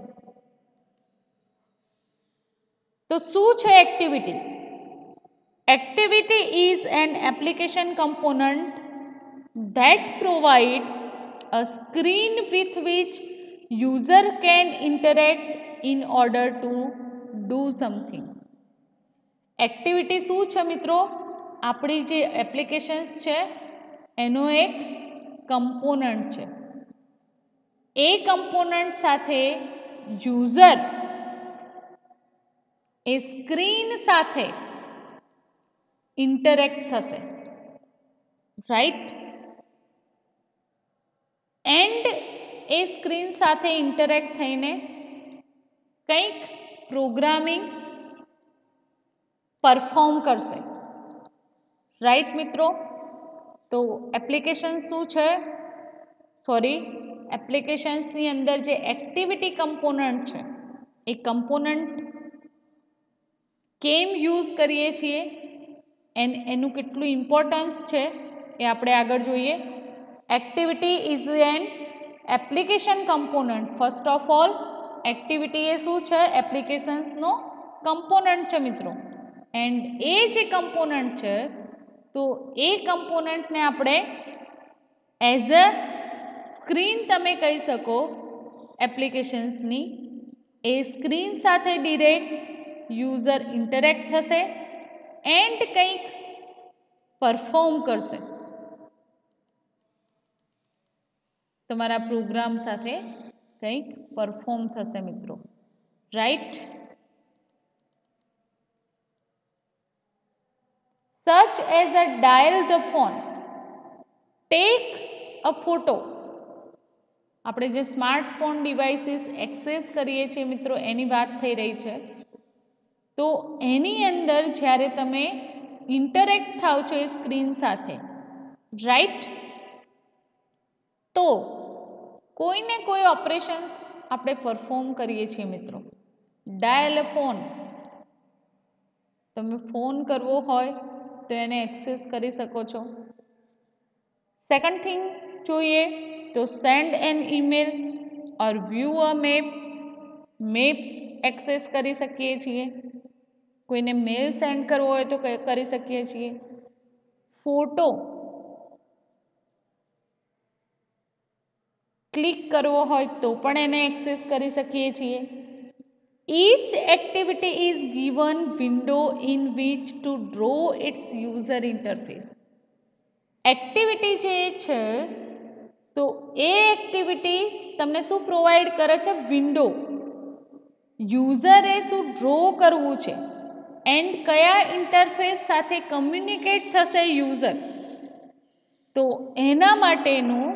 તો શું છે activity? Activity is an application component that provide a screen with which user can interact in order to do something. Activity શું છે મિત્રો? આપણી જે એપ્લિકેશન્સ છે એનો એક કમ્પોનન્ટ છે. એ કમ્પોનન્ટ સાથે યુઝર એ સ્ક્રીન સાથે ઇન્ટરેક્ટ થશે. રાઈટ, એન્ડ એ સ્ક્રીન સાથે ઇન્ટરેક્ટ થઈને કંઈક પ્રોગ્રામિંગ પરફોર્મ કરશે. રાઈટ મિત્રો, તો એપ્લિકેશન શું છે? એપ્લિકેશન્સની અંદર જે એક્ટિવિટી કમ્પોનન્ટ છે એ કમ્પોનન્ટ કેમ યુઝ કરીએ છીએ એનું કેટલું ઇમ્પોર્ટન્સ છે એ આપણે આગળ જોઈએ. Activity is an application component. First of all activity એ શું છે? એપ્લિકેશન્સનો કમ્પોનન્ટ છે મિત્રો. એન્ડ એ જે કમ્પોનન્ટ છે તો એ કમ્પોનન્ટને આપણે એઝ અ સ્ક્રીન તમે કહી શકો એપ્લિકેશન્સની. એ સ્ક્રીન સાથે ડિરેક્ટ યુઝર ઇન્ટરેક્ટ થશે એન્ડ કંઈક પરફોર્મ કરશે તમારા પ્રોગ્રામ સાથે, કંઈક પરફોર્મ થશે મિત્રો. Right, such as a dial the phone, take a photo. આપણે જે સ્માર્ટફોન ડિવાઇસીસ એક્સેસ કરીએ છીએ મિત્રો એની વાત થઈ રહી છે. તો એની અંદર જ્યારે તમે ઇન્ટરેક્ટ થાવ છો એ સ્ક્રીન સાથે, રાઈટ, તો કોઈને કોઈ ઓપરેશન્સ આપણે પરફોર્મ કરીએ છીએ મિત્રો. ડાયલ ફોન, તમે ફોન કરવો હોય તો એને એક્સેસ કરી શકો છો. સેકન્ડ થિંગ જોઈએ તો send an email or view a map. Map access કરી શકીએ છીએ. કોઈને મેલ સેન્ડ કરવો હોય તો કરી શકીએ છીએ. ફોટો ક્લિક કરવો હોય તો પણ એને એક્સેસ કરી શકીએ છીએ. Each activity is given window in which to draw its user interface. Activity જે છે એ એક્ટિવિટી તમને શું પ્રોવાઈડ કરે છે? વિન્ડો. યુઝરે શું ડ્રો કરવું છે એન્ડ કયા ઇન્ટરફેસ સાથે કમ્યુનિકેટ થશે યુઝર, તો એના માટેનું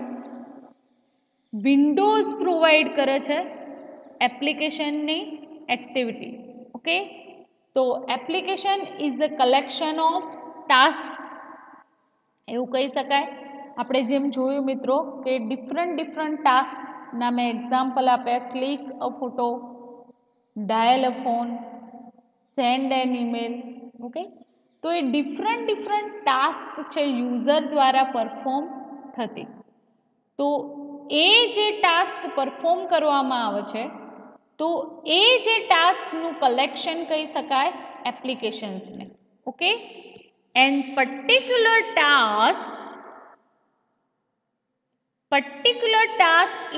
વિન્ડોઝ પ્રોવાઈડ કરે છે એપ્લિકેશનની એક્ટિવિટી. ઓકે, તો application is a collection of task, એવું કહી શકાય. આપણે જેમ જોયું મિત્રો કે ડિફરન્ટ ટાસ્કના મેં એક્ઝામ્પલ આપ્યા: click a photo, dial a phone, send an email. Okay, તો એ ડિફરન્ટ ટાસ્ક છે યુઝર દ્વારા પરફોર્મ થતી. તો એ જે ટાસ્ક પરફોર્મ કરવામાં આવે છે, તો એ જે ટાસ્કનું કલેક્શન કહી શકાય એપ્લિકેશન્સને. Okay, and particular task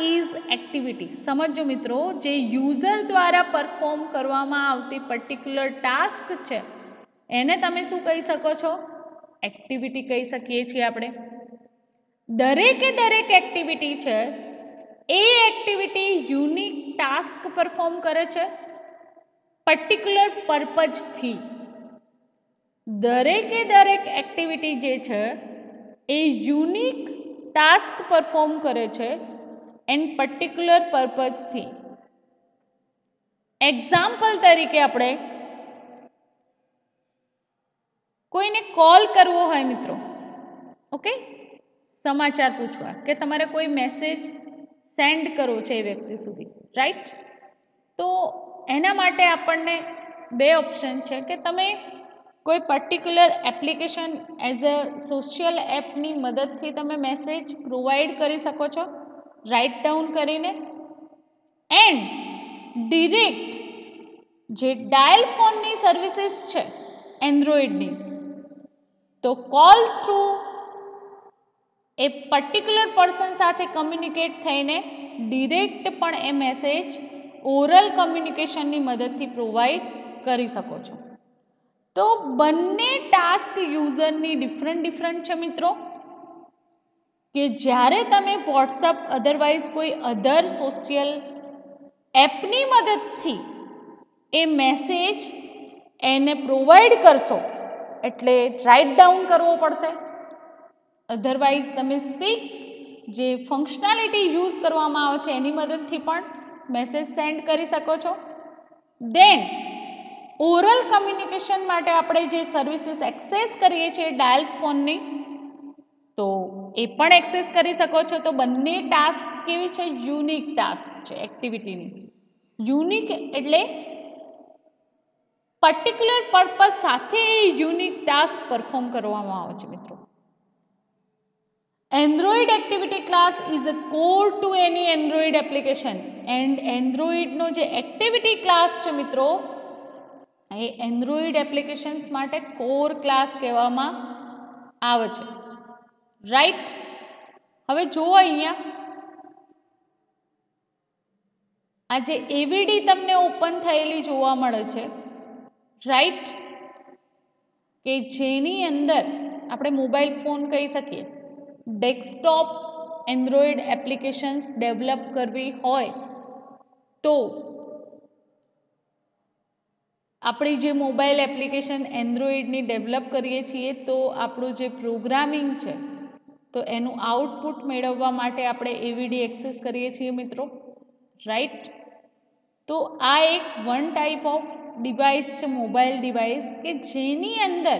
is activity. સમજો મિત્રો, જે યુઝર દ્વારા પરફોર્મ કરવામાં આવતી પર્ટિક્યુલર ટાસ્ક છે એને તમે શું કહી શકો છો? એક્ટિવિટી કહી શકીએ છીએ આપણે. દરેક એક્ટિવિટી છે એ એક્ટિવિટી યુનિક ટાસ્ક પરફોર્મ કરે છે પર્ટિક્યુલર પર્પઝથી. દરેક એક્ટિવિટી જે છે એ યુનિક ટાસ્ક પરફોર્મ કરે છે એન્ડ પર્ટિક્યુલર પર્પઝથી. એક્ઝામ્પલ તરીકે આપણે કોઈને કોલ કરવો હોય મિત્રો, ઓકે, સમાચાર પૂછવા કે તમારે કોઈ મેસેજ સેન્ડ કરવો છે એ વ્યક્તિ સુધી, રાઈટ? તો એના માટે આપણને બે ઓપ્શન છે કે તમે કોઈ particular application as a social એપની મદદથી તમે મેસેજ પ્રોવાઈડ કરી શકો છો રાઇટ ડાઉન કરીને, એન્ડ ડિરેક્ટ જે ડાયલ ફોનની સર્વિસીસ છે એન્ડ્રોઈડની, તો કોલ થ્રુ એ પર્ટિક્યુલર પર્સન સાથે કમ્યુનિકેટ થઈને ડિરેક્ટ પણ એ મેસેજ ઓરલ કમ્યુનિકેશનની મદદથી પ્રોવાઈડ કરી શકો છો. તો બંને ટાસ્ક યુઝરની ડિફરન્ટ છે મિત્રો. કે જ્યારે તમે વોટ્સઅપ અધરવાઇઝ કોઈ અધર સોશિયલ એપની મદદથી એ મેસેજ એને પ્રોવાઈડ કરશો એટલે રાઇટ ડાઉન કરવો પડશે. અધરવાઇઝ તમે સ્પીક જે ફંક્શનાલિટી યુઝ કરવામાં આવે છે એની મદદથી પણ મેસેજ સેન્ડ કરી શકો છો. દેન ઓરલ કમ્યુનિકેશન માટે આપણે જે સર્વિસીસ એક્સેસ કરીએ છીએ ડાયલ ફોનની, તો એ પણ એક્સેસ કરી શકો છો. તો બંને ટાસ્ક કેવી છે? યુનિક ટાસ્ક છે એક્ટિવિટીની. યુનિક એટલે પર્ટિક્યુલર પર્પઝ સાથે એ યુનિક ટાસ્ક પરફોર્મ કરવામાં આવે છે મિત્રો. Android activity class is a core to any Android application. And એન્ડ્રોઈડનો જે એક્ટિવિટી ક્લાસ છે મિત્રો, એ એન્ડ્રોઈડ એપ્લિકેશન્સ માટે કોર ક્લાસ કહેવામાં આવે છે, રાઈટ? હવે જુઓ અહીંયા આ જે એવીડી તમને ઓપન થયેલી જોવા મળે છે, રાઈટ? કે જેની અંદર આપણે મોબાઈલ ફોન કહી શકીએ, ડેસ્કટોપ એન્ડ્રોઈડ એપ્લિકેશન્સ ડેવલપ કરવી હોય તો આપણી જે મોબાઈલ એપ્લિકેશન એન્ડ્રોઈડની ડેવલપ કરીએ છીએ તો આપણું જે પ્રોગ્રામિંગ છે તો એનું આઉટપુટ મેળવવા માટે આપણે એવીડી એક્સેસ કરીએ છીએ મિત્રો, રાઈટ? તો આ એક વન ટાઈપ ઓફ ડિવાઇસ છે, મોબાઈલ ડિવાઇસ, કે જેની અંદર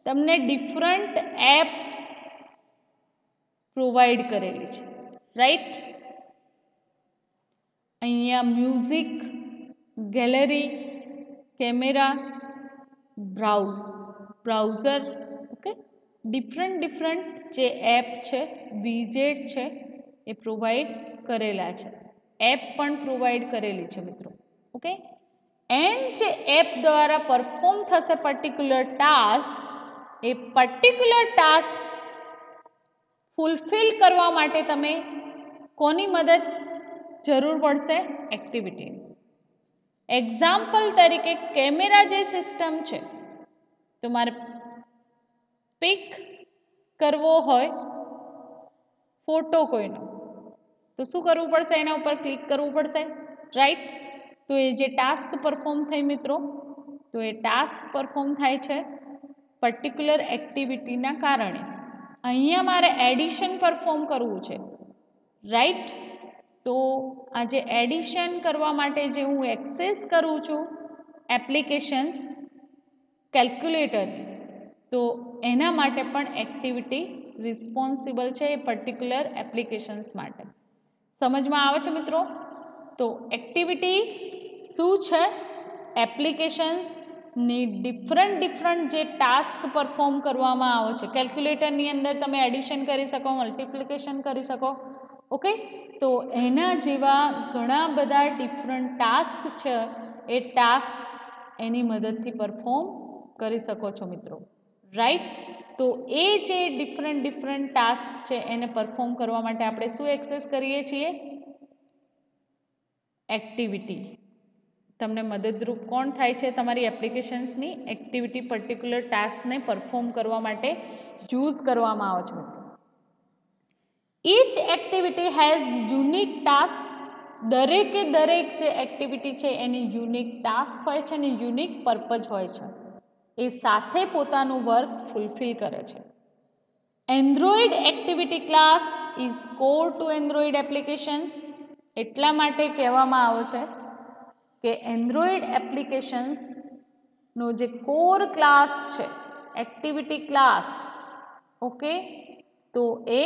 તમને ડિફરન્ટ એપ પ્રોવાઈડ કરેલી છે, રાઈટ? અહીંયા music, gallery, camera, browser, okay, different જે એપ છે, વિજેટ છે એ પ્રોવાઈડ કરેલા છે. એપ પણ પ્રોવાઈડ કરેલી છે મિત્રો, ઓકે. એન્ડ જે એપ દ્વારા પરફોર્મ થશે પર્ટિક્યુલર ટાસ્ક, એ પર્ટિક્યુલર ટાસ્ક ફૂલફિલ કરવા માટે તમે કોની મદદ જરૂર પડશે? એક્ટિવિટી. એક્ઝામ્પલ તરીકે કેમેરા જે સિસ્ટમ છે, તમારે પિક કરવો હોય ફોટો કોઈનો, તો શું કરવું પડશે? એના ઉપર ક્લિક કરવું પડશે, રાઈટ? તો એ જે ટાસ્ક પરફોર્મ થઈ મિત્રો, તો એ ટાસ્ક પરફોર્મ થાય છે પર્ટિક્યુલર એક્ટિવિટીના કારણે. અહીંયા મારે એડિશન પરફોર્મ કરવું છે, રાઈટ? તો આ જે એડિશન કરવા માટે જે હું એક્સેસ કરું છું એપ્લિકેશન કેલ્ક્યુલેટરની, તો એના માટે પણ એક્ટિવિટી રિસ્પોન્સિબલ છે એ પર્ટિક્યુલર એપ્લિકેશન્સ માટે. સમજમાં આવે છે મિત્રો? તો એક્ટિવિટી શું છે? એપ્લિકેશનની ડિફરન્ટ જે ટાસ્ક પરફોર્મ કરવામાં આવે છે. કેલ્ક્યુલેટરની અંદર તમે એડિશન કરી શકો, મલ્ટિપ્લિકેશન કરી શકો, ઓકે? તો એના જેવા ઘણા બધા ડિફરન્ટ ટાસ્ક છે, એ ટાસ્ક એની મદદથી પરફોર્મ કરી શકો છો મિત્રો, રાઈટ? તો એ જે ડિફરન્ટ ટાસ્ક છે એને પરફોર્મ કરવા માટે આપણે શું એક્સેસ કરીએ છીએ? એક્ટિવિટી. તમને મદદરૂપ કોણ થાય છે? તમારી એપ્લિકેશન્સની એક્ટિવિટી પર્ટિક્યુલર ટાસ્કને પરફોર્મ કરવા માટે યુઝ કરવામાં આવે છે. Each activity has unique task. દરેકે દરેક જે એક્ટિવિટી છે એની યુનિક ટાસ્ક હોય છે અને યુનિક પર્પઝ હોય છે. એ સાથે પોતાનું વર્ક ફૂલફિલ કરે છે. Android activity class is core to Android applications. એટલા માટે કહેવામાં આવે છે કે એન્ડ્રોઇડ એપ્લિકેશન્સનો જે કોર ક્લાસ છે એક્ટિવિટી ક્લાસ, ઓકે, તો એ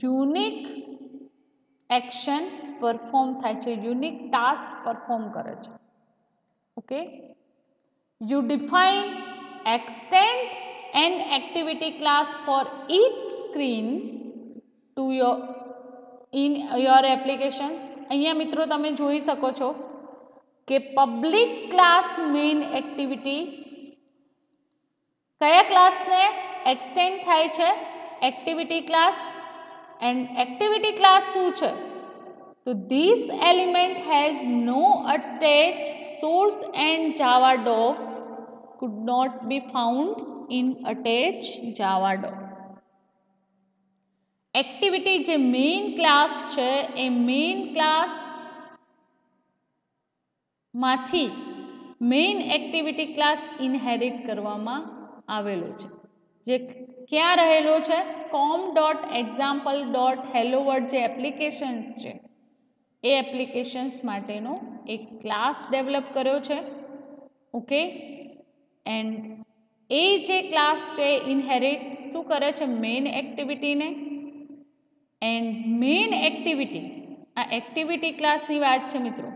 યુનિક એક્શન પરફોર્મ થાય છે, યુનિક ટાસ્ક પરફોર્મ કરે છે, okay. You define, extend an activity class for each screen to in your application. અહીંયા મિત્રો તમે જોઈ શકો છો કે પબ્લિક ક્લાસ મેઇન એક્ટિવિટી કયા ક્લાસને એક્સટેન્ડ થાય છે? Activity class. And activity class શું છે? તો this element has no attach source and Java doc could not be found in attached Java doc. Activity જે મેઇન ક્લાસ છે એ મેઇન ક્લાસ માંથી મેઇન એક્ટિવિટી ક્લાસ ઇનહેરિટ કરવામાં આવેલો છે, જે ક્યાં રહેલો છે? com.example.hello world જે એપ્લિકેશન્સ છે એ એપ્લિકેશન્સ માટેનો એક ક્લાસ ડેવલપ કર્યો છે, ઓકે. એન્ડ એ જે ક્લાસ છે ઇનહેરિટ શું કરે છે? મેઇન એક્ટિવિટીને. એન્ડ મેઇન એક્ટિવિટી, આ એક્ટિવિટી ક્લાસની વાત છે મિત્રો,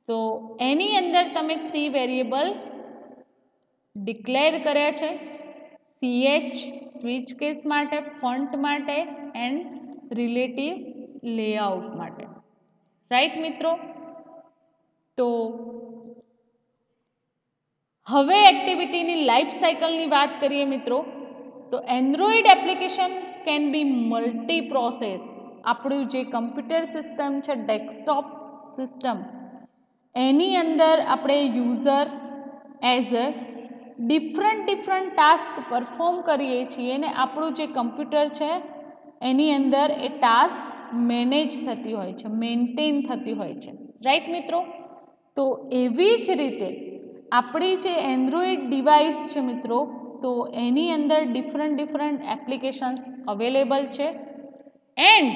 તો એની અંદર તમે 3 વેરિયેબલ ડિક્લેર કર્યા છે, ch સ્વિચ કેસ માટે, ફોન્ટ માટે એન્ડ રિલેટિવ લેઆઉટ માટે, રાઈટ મિત્રો? તો હવે એક્ટિવિટીની લાઈફ સાયકલની વાત કરીએ મિત્રો, તો Android application can be multi process. આપણું જે કમ્પ્યુટર સિસ્ટમ છે, ડેસ્કટોપ સિસ્ટમ, એની અંદર આપણે user as a different task perform કરીએ છીએ અને આપણું જે કમ્પ્યુટર છે એની અંદર એ ટાસ્ક મેનેજ થતી હોય છે, મેન્ટેન થતી હોય છે, રાઈટ મિત્રો? તો એવી જ રીતે આપણી જે એન્ડ્રોઇડ ડિવાઇસ છે મિત્રો, તો એની અંદર ડિફરન્ટ એપ્લિકેશન્સ અવેલેબલ છે. એન્ડ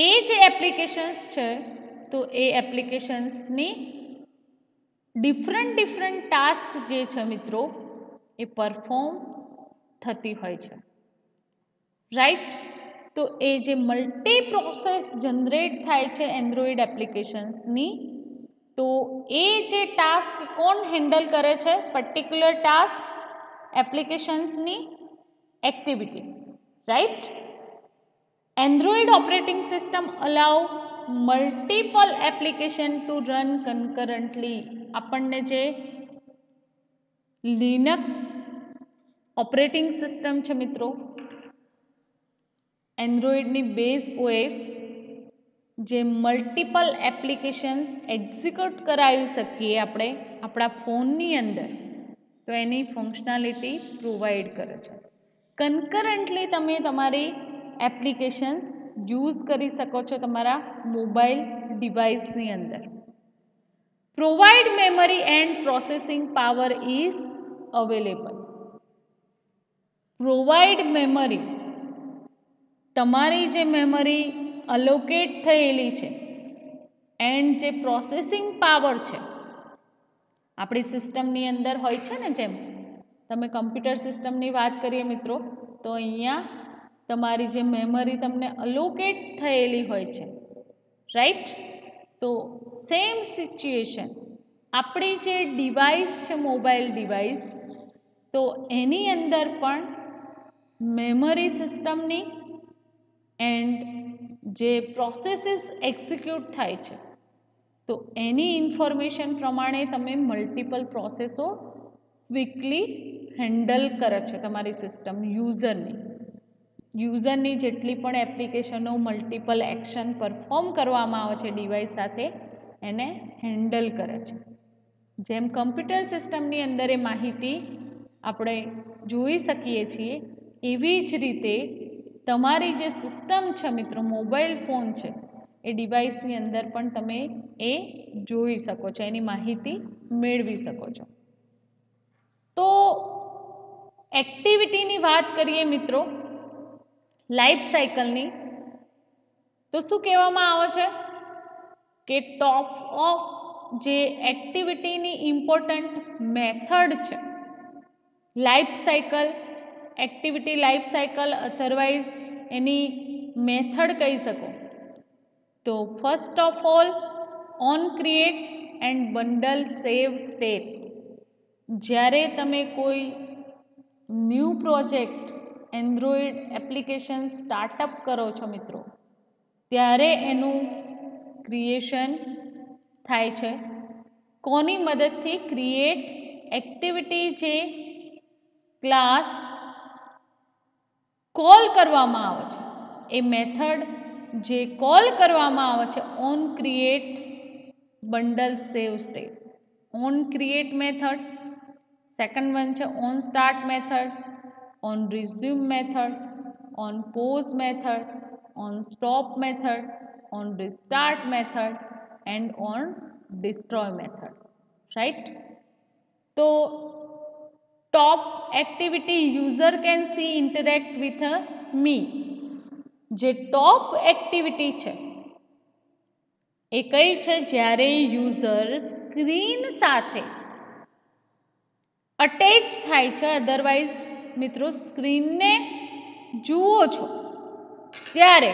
એ જે એપ્લિકેશન્સ છે તો એ એપ્લિકેશન્સની ડિફરન્ટ ટાસ્ક જે છે મિત્રો એ પરફોર્મ થતી હોય છે, રાઈટ? તો એ જે મલ્ટી પ્રોસેસ જનરેટ થાય છે એન્ડ્રોઇડ એપ્લિકેશન્સની, તો એ જે ટાસ્ક કોણ હેન્ડલ કરે છે? પર્ટિક્યુલર ટાસ્ક એપ્લિકેશન્સની activity, right? Android operating system allow multiple application to run concurrently. આપણને જે લિનક્સ ઓપરેટિંગ સિસ્ટમ છે મિત્રો, એન્ડ્રોઇડની બેઝ ઓએસ, જે મલ્ટિપલ એપ્લિકેશન્સ એક્ઝિક્યુટ કરાવી શકીએ આપણે આપણા ફોનની અંદર, તો એની ફંક્શનાલિટી પ્રોવાઈડ કરે છે. કન્કરન્ટલી તમે તમારી એપ્લિકેશન્સ યુઝ કરી શકો છો તમારા મોબાઈલ ડિવાઇસની અંદર. Provide memory and processing power is available. Provide memory, તમારી જે મેમરી અલોકેટ થયેલી છે એન્ડ જે પ્રોસેસિંગ પાવર છે આપણી સિસ્ટમની અંદર હોય છે ને, જેમ તમે કમ્પ્યુટર સિસ્ટમની વાત કરીએ મિત્રો, તો અહીંયા તમારી જે મેમરી તમને અલોકેટ થયેલી હોય છે, રાઈટ? તો સેમ સિચ્યુએશન આપણી જે ડિવાઇસ છે મોબાઈલ ડિવાઇસ, તો એની અંદર પણ મેમરી સિસ્ટમની એન્ડ જે પ્રોસેસીસ એક્ઝિક્યુટ થાય છે તો એની ઇન્ફોર્મેશન પ્રમાણે તમે મલ્ટિપલ પ્રોસેસો ક્વિકલી હેન્ડલ કરે છે તમારી સિસ્ટમ યુઝરની જેટલી પણ એપ્લિકેશનો મલ્ટિપલ એક્શન પરફોર્મ કરવામાં આવે છે ડિવાઇસ સાથે એને હેન્ડલ કરે છે. જેમ કમ્પ્યુટર સિસ્ટમની અંદર એ માહિતી આપણે જોઈ શકીએ છીએ, એવી જ રીતે તમારી જે સિસ્ટમ છે મિત્રો, મોબાઈલ ફોન છે, એ ડિવાઇસની અંદર પણ તમે એ જોઈ શકો છો, એની માહિતી મેળવી શકો છો. તો એક્ટિવિટીની વાત કરીએ મિત્રો, લાઈફ સાયકલની, તો શું કહેવામાં આવે છે કે ટોપ ઓફ જે એક્ટિવિટીની ઇમ્પોર્ટન્ટ મેથડ છે life cycle, activity life cycle, otherwise એની મેથડ કહી શકો. તો first of all, on create and bundle save state. જ્યારે તમે કોઈ new project Android application start up કરો છો મિત્રો, ત્યારે એનું ક્રિએશન થાય છે. કોની મદદથી? ક્રિએટ એક્ટિવિટી જે ક્લાસ કોલ કરવામાં આવે છે, એ મેથડ જે કોલ કરવામાં આવે છે on create bundle save state. On create method, second one છે on start method, on resume method, on pause method, on stop method, on restart method and on destroy method, right? તો top activity user can see interact with me. જે top activity છે એ કઈ છે? જ્યારે user screen સાથે attach થાય છે, otherwise મિત્રો સ્ક્રીનને જુઓ છો ત્યારે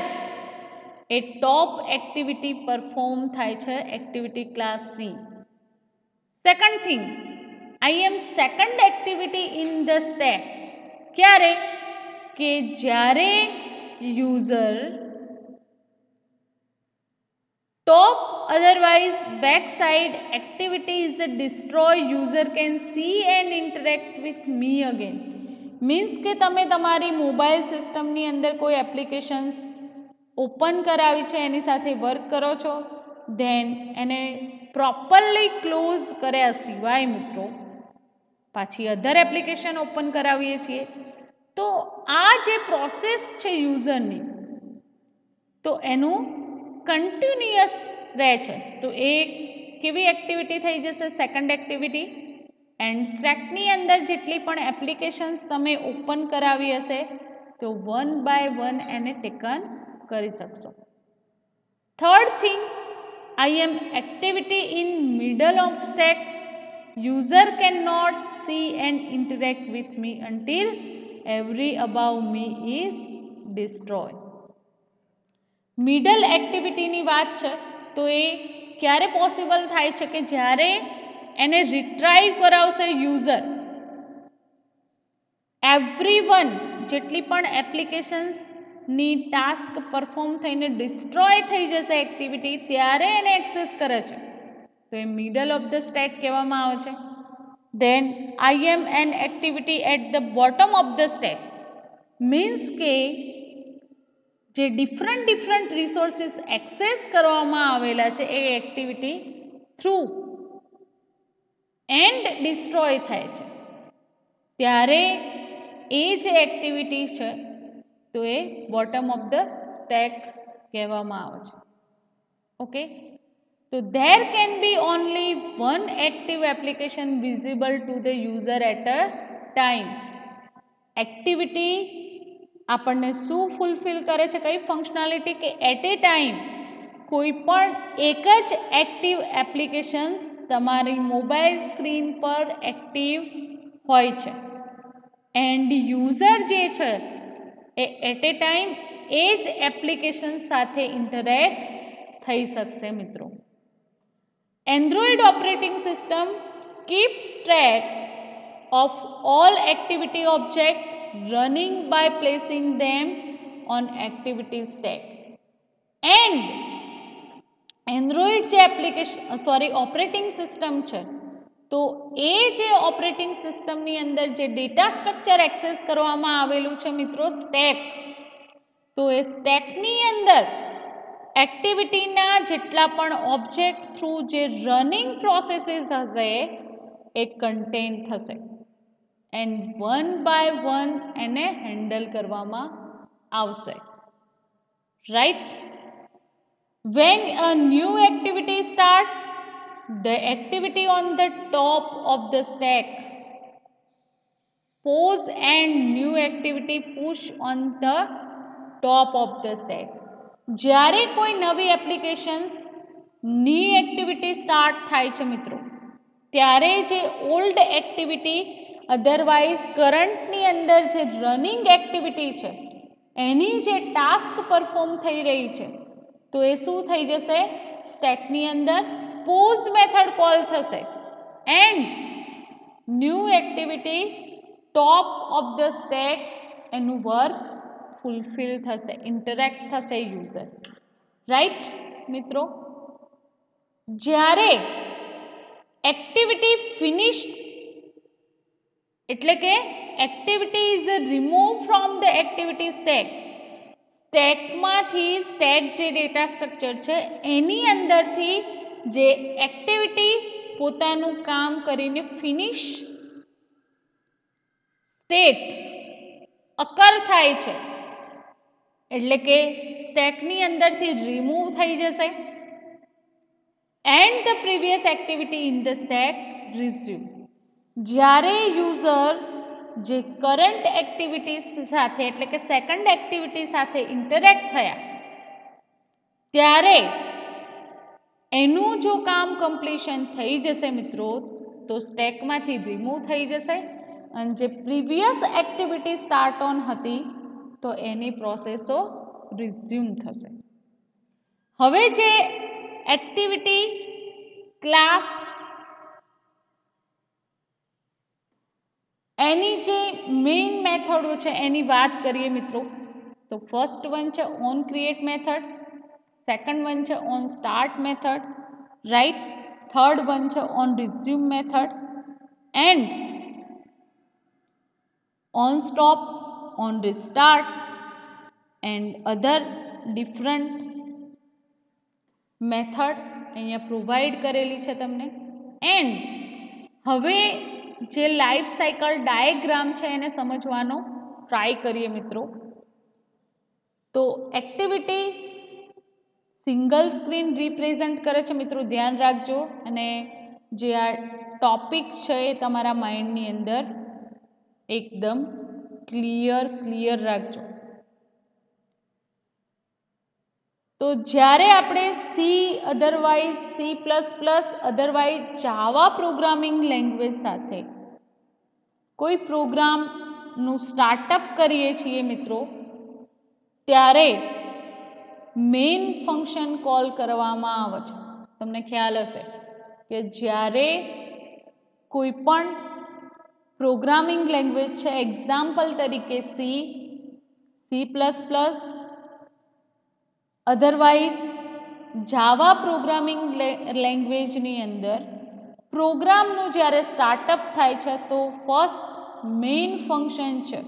એ ટોપ એક્ટિવિટી પરફોર્મ થાય છે એક્ટિવિટી ક્લાસની. Second thing, I am second activity in the stack. ક્યારે? કે જ્યારે user top otherwise backside activity is a destroy, user can see and interact with me again. Means કે તમે તમારી મોબાઈલ સિસ્ટમની અંદર કોઈ એપ્લિકેશન્સ ઓપન કરાવી છે, એની સાથે વર્ક કરો છો, ધેન એને પ્રોપરલી ક્લોઝ કર્યા સિવાય મિત્રો પાછી અધર એપ્લિકેશન ઓપન કરાવીએ છીએ, તો આ જે પ્રોસેસ છે યુઝરની, તો એનું કન્ટિન્યુઅસ રહે છે. તો એ કેવી એક્ટિવિટી થઈ જશે? Second activity. એન્ડ સ્ટેકની અંદર જેટલી પણ એપ્લિકેશન્સ તમે ઓપન કરાવી હશે તો વન બાય વન એને ટેકન કરી શકશો. Third thing, I am activity in middle of stack. User can not see and interact with me until every above me is destroy. Middle એક્ટિવિટીની વાત છે તો એ ક્યારે પોસિબલ થાય છે? કે જ્યારે એને રિટ્રાઈવ કરાવશે યુઝર, એવરીવન જેટલી પણ એપ્લિકેશન્સની ટાસ્ક પરફોર્મ થઈને ડિસ્ટ્રોય થઈ જશે એક્ટિવિટી, ત્યારે એને એક્સેસ કરે છે, તો એ મિડલ ઓફ ધ સ્ટેક કહેવામાં આવે છે. Then I am an activity at the bottom of the stack. Means કે જે ડિફરન્ટ રિસોર્સિસ એક્સેસ કરવામાં આવેલા છે એ એક્ટિવિટી થ્રુ એન્ડ ડિસ્ટ્રોય થાય છે, ત્યારે એ જે એક્ટિવિટી છે તો એ બોટમ ઓફ ધ સ્ટેક કહેવામાં આવે છે. ઓકે, તો there can be only one active application visible to the user at a time. Activity આપણને શું ફૂલફિલ કરે છે, કઈ ફંક્શનાલિટી, કે એટ એ ટાઈમ કોઈ પણ એક જ એક્ટિવ એપ્લિકેશન તમારી મોબાઈલ સ્ક્રીન પર એક્ટિવ હોય છે. એન્ડ યુઝર જે છે એ એટ એ ટાઈમ એ જ એપ્લિકેશન સાથે ઇન્ટરેક્ટ થઈ શકશે મિત્રો. Android operating system keeps track of all activity objects running by placing them on activity stack. And Android જે ઓપરેટિંગ સિસ્ટમ છે, તો એ જે ઓપરેટિંગ સિસ્ટમની અંદર જે ડેટા સ્ટ્રક્ચર એક્સેસ કરવામાં આવેલું છે મિત્રો સ્ટેક, તો એ સ્ટેકની અંદર એક્ટિવિટીના જેટલા પણ ઓબ્જેક્ટ થ્રુ જે રનિંગ પ્રોસેસીસ હશે એ કન્ટેન થશે. એન્ડ વન બાય વન એને હેન્ડલ કરવામાં આવશે. Right? When a new activity starts, the activity on the top of the stack pause and new activity push on the top of the stack. જ્યારે કોઈ નવી application ની activity start થાય છે મિત્રો, ત્યારે જે ઓલ્ડ એક્ટિવિટી અધરવાઇઝ કરંટની અંદર જે રનિંગ એક્ટિવિટી છે એની જે ટાસ્ક પરફોર્મ થઈ રહી છે, તો એ શું થઈ જશે, સ્ટેકની અંદર પોઝ મેથડ કોલ થશે and new activity top of the stack એનું વર્ક ફૂલફિલ થશે, ઇન્ટરેક્ટ થશે યુઝર. રાઈટ મિત્રો? જ્યારે એક્ટિવિટી ફિનિશ એટલે કે activity is remove from the activity stack, સ્ટેકમાંથી સ્ટેક જે ડેટા સ્ટ્રક્ચર છે એની અંદરથી જે એક્ટિવિટી પોતાનું કામ કરીને ફિનિશ સ્ટેટ અકર થાય છે, એટલે કે સ્ટેકની અંદરથી રિમૂવ થઈ જશે and the previous activity in the stack resume. જ્યારે યુઝર જે કરંટ એક્ટિવિટી સાથે એટલે કે સેકન્ડ એક્ટિવિટી સાથે ઇન્ટરેક્ટ થયા, ત્યારે એનું જો કામ કમ્પ્લીશન થઈ જશે મિત્રો, તો સ્ટેકમાંથી રિમૂવ થઈ જશે અને જે પ્રીવિયસ એક્ટિવિટી સ્ટાર્ટ ઓન હતી તો એની પ્રોસેસો રિઝ્યુમ થશે. હવે જે એક્ટિવિટી ક્લાસ એની જે મેઇન મેથડો છે એની વાત કરીએ મિત્રો, તો ફર્સ્ટ વન છે on create method, second one છે on start method, right? Third one છે on resume method and on stop, on restart and other different method અહીંયા પ્રોવાઈડ કરેલી છે તમને. એન્ડ હવે જે લાઈફ સાયકલ ડાયાગ્રામ છે એને સમજવાનો ટ્રાય કરીએ મિત્રો. તો એક્ટિવિટી સિંગલ સ્ક્રીન રિપ્રેઝન્ટ કરે છે મિત્રો, ધ્યાન રાખજો, અને જે આ ટોપિક છે એ તમારા માઇન્ડની અંદર એકદમ ક્લિયર રાખજો. તો જ્યારે આપણે અધરવાઇઝ C++, અધરવાઇઝ જાવા પ્રોગ્રામિંગ લેંગ્વેજ સાથે કોઈ પ્રોગ્રામનું સ્ટાર્ટઅપ કરીએ છીએ મિત્રો, ત્યારે મેઇન ફંક્શન કોલ કરવામાં આવે છે. તમને ખ્યાલ હશે કે જ્યારે કોઈ પણ પ્રોગ્રામિંગ લેંગ્વેજ છે, એક્ઝામ્પલ તરીકે C++, અધરવાઇઝ જાવા પ્રોગ્રામિંગ લેંગ્વેજની અંદર પ્રોગ્રામનું જ્યારે સ્ટાર્ટઅપ થાય છે, તો ફર્સ્ટ મેઇન ફંક્શન છે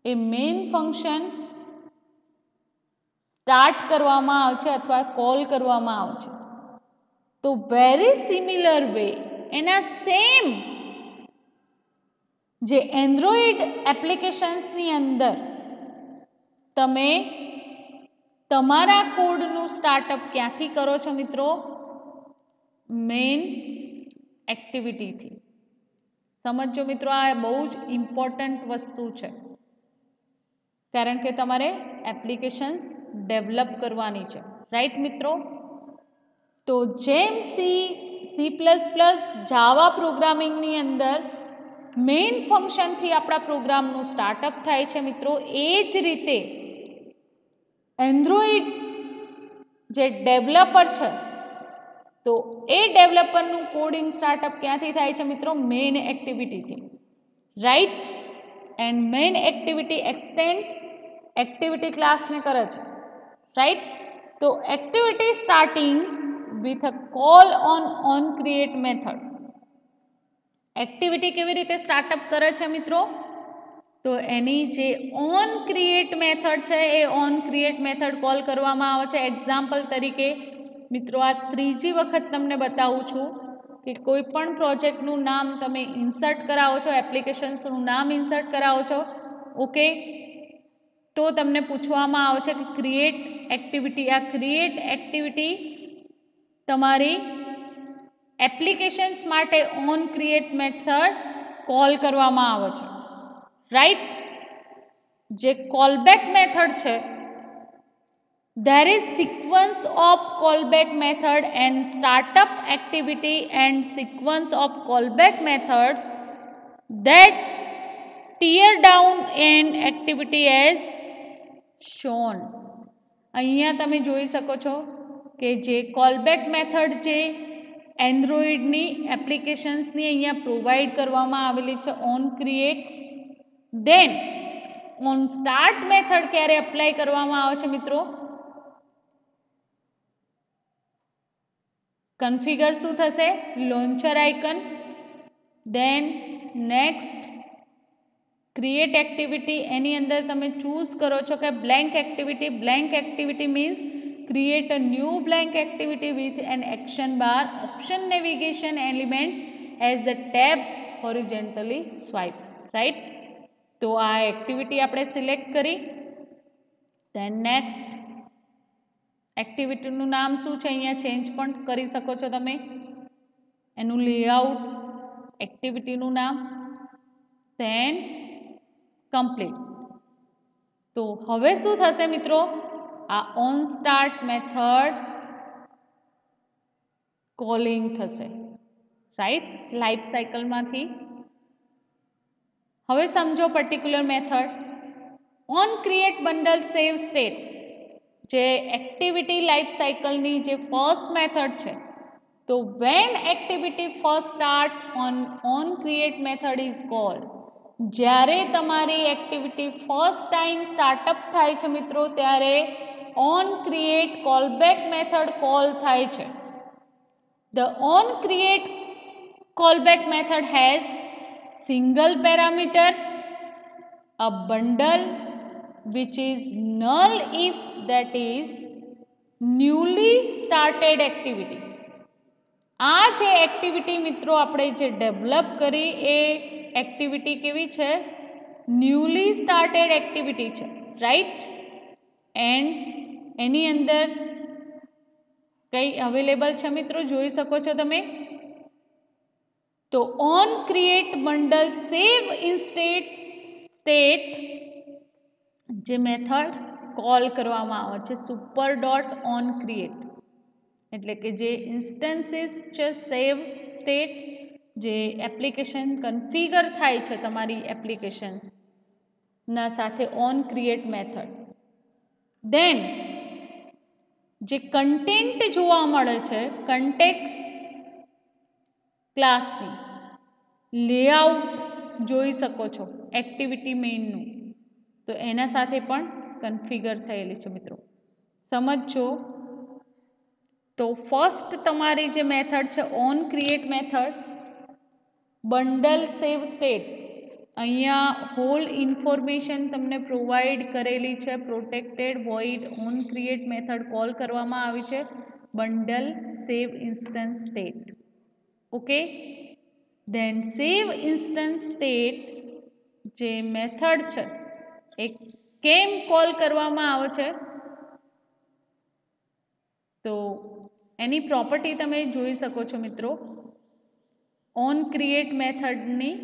એ મેઇન ફંક્શન સ્ટાર્ટ કરવામાં આવે છે અથવા કોલ કરવામાં આવે છે. તો વેરી સિમિલર વે એના સેમ જે એન્ડ્રોઈડ એપ્લિકેશન્સની અંદર તમે તમારા કોડનું સ્ટાર્ટઅપ ક્યાંથી કરો છો મિત્રો? મેઇન એક્ટિવિટીથી. સમજો મિત્રો, આ બહુ જ ઇમ્પોર્ટન્ટ વસ્તુ છે, કારણ કે તમારે એપ્લિકેશન્સ ડેવલપ કરવાની છે, રાઈટ મિત્રો? તો જેમ સી પ્લસ પ્લસ જાવા પ્રોગ્રામિંગની અંદર મેઇન ફંક્શનથી આપણા પ્રોગ્રામનું સ્ટાર્ટઅપ થાય છે મિત્રો, એ જ રીતે એન્ડ્રોઈડ જે ડેવલપર છે, તો એ ડેવલપરનું કોડિંગ સ્ટાર્ટઅપ ક્યાંથી થાય છે મિત્રો? મેઇન એક્ટિવિટીથી, right? And main activity extend activity ક્લાસને કરે છે, રાઈટ? તો activity starting with a call on create method. Activity કેવી રીતે સ્ટાર્ટઅપ કરે છે મિત્રો? તો એની જે ઓન ક્રિએટ મેથડ છે, એ ઓન ક્રિએટ મેથડ કોલ કરવામાં આવે છે. એક્ઝામ્પલ તરીકે મિત્રો, આ ત્રીજી વખત તમને બતાવું છું કે કોઈ પણ પ્રોજેક્ટનું નામ તમે ઇન્સર્ટ કરાવો છો, એપ્લિકેશન્સનું નામ ઇન્સર્ટ કરાવો છો, ઓકે, તો તમને પૂછવામાં આવે છે કે ક્રિએટ એક્ટિવિટી. આ ક્રિએટ એક્ટિવિટી તમારી એપ્લિકેશન્સ માટે ઓન ક્રિએટ મેથડ કોલ કરવામાં આવે છે, રાઈટ? જે કોલબેક મેથડ છે, there is sequence of callback method and startup activity and sequence of callback methods that tear down an activity as shown. અહીંયા તમે જોઈ શકો છો કે જે કોલબેક મેથડ જે એન્ડ્રોઈડની એપ્લિકેશન્સની અહીંયા પ્રોવાઈડ કરવામાં આવેલી છે on create, then on start method ક્યારે એપ્લાય કરવામાં આવે છે મિત્રો? કન્ફિગર શું થશે? Launcher icon. Then next create activity, એની અંદર તમે ચૂઝ કરો છો કે blank activity. Blank activity means create a new blank activity with an action bar, option navigation element as a tab horizontally swipe, right? તો આ એક્ટિવિટી આપણે select કરી. ધેન નેક્સ્ટ એક્ટિવિટીનું નામ શું છે અહીંયા ચેન્જ પણ કરી શકો છો તમે, એનું લેઆઉટ, એક્ટિવિટીનું નામ, ધેન કમ્પ્લીટ. તો હવે શું થશે મિત્રો? આ ઓન સ્ટાર્ટ મેથડ કોલિંગ થશે, રાઈટ? લાઈફ સાયકલમાંથી. હવે સમજો particular method on create bundle save state, જે એક્ટિવિટી લાઈફ સાયકલની જે ફર્સ્ટ મેથડ છે. તો when activity first start on create method is call, જ્યારે તમારી એક્ટિવિટી ફર્સ્ટ ટાઈમ સ્ટાર્ટઅપ થાય છે મિત્રો, ત્યારે on create callback method call થાય છે. The on create callback method has single parameter, a bundle which is null if that is newly started activity. આ જે એક્ટિવિટી મિત્રો આપણે જે ડેવલપ કરી, એ એક્ટિવિટી કેવી છે? ન્યૂલી સ્ટાર્ટેડ એક્ટિવિટી છે, રાઈટ? એન્ડ એની અંદર કઈ અવેલેબલ છે મિત્રો, જોઈ શકો છો તમે. તો on create bundle save instance state જે મેથડ કોલ કરવામાં આવે છે સુપર ડોટ ઓન ક્રિએટ, એટલે કે જે ઇન્સ્ટન્સીસ છે સેવ સ્ટેટ, જે એપ્લિકેશન કન્ફિગર થાય છે તમારી એપ્લિકેશનના સાથે ઓન ક્રિએટ મેથડ. દેન જે કન્ટેન્ટ જોવા મળે છે કન્ટેક્સ ક્લાસની, લેઆઉટ જોઈ શકો છો એક્ટિવિટી મેઇનનું, તો એના સાથે પણ કન્ફિગર થયેલી છે મિત્રો, સમજો. તો ફર્સ્ટ તમારી જે મેથડ છે on create method bundle save state, અહીંયા હોલ ઇન્ફોર્મેશન તમને પ્રોવાઈડ કરેલી છે. Protected void on create method call કરવામાં આવી છે બંડલ સેવ ઇન્સ્ટન્સ સ્ટેટ, ઓકે. દેન સેવ ઇન્સ્ટન્સ સ્ટેટ જે મેથડ છે, એક કેમ કોલ કરવામાં આવે છે? તો એની પ્રોપર્ટી તમે જોઈ શકો છો મિત્રો. ઓન ક્રિએટ મેથડની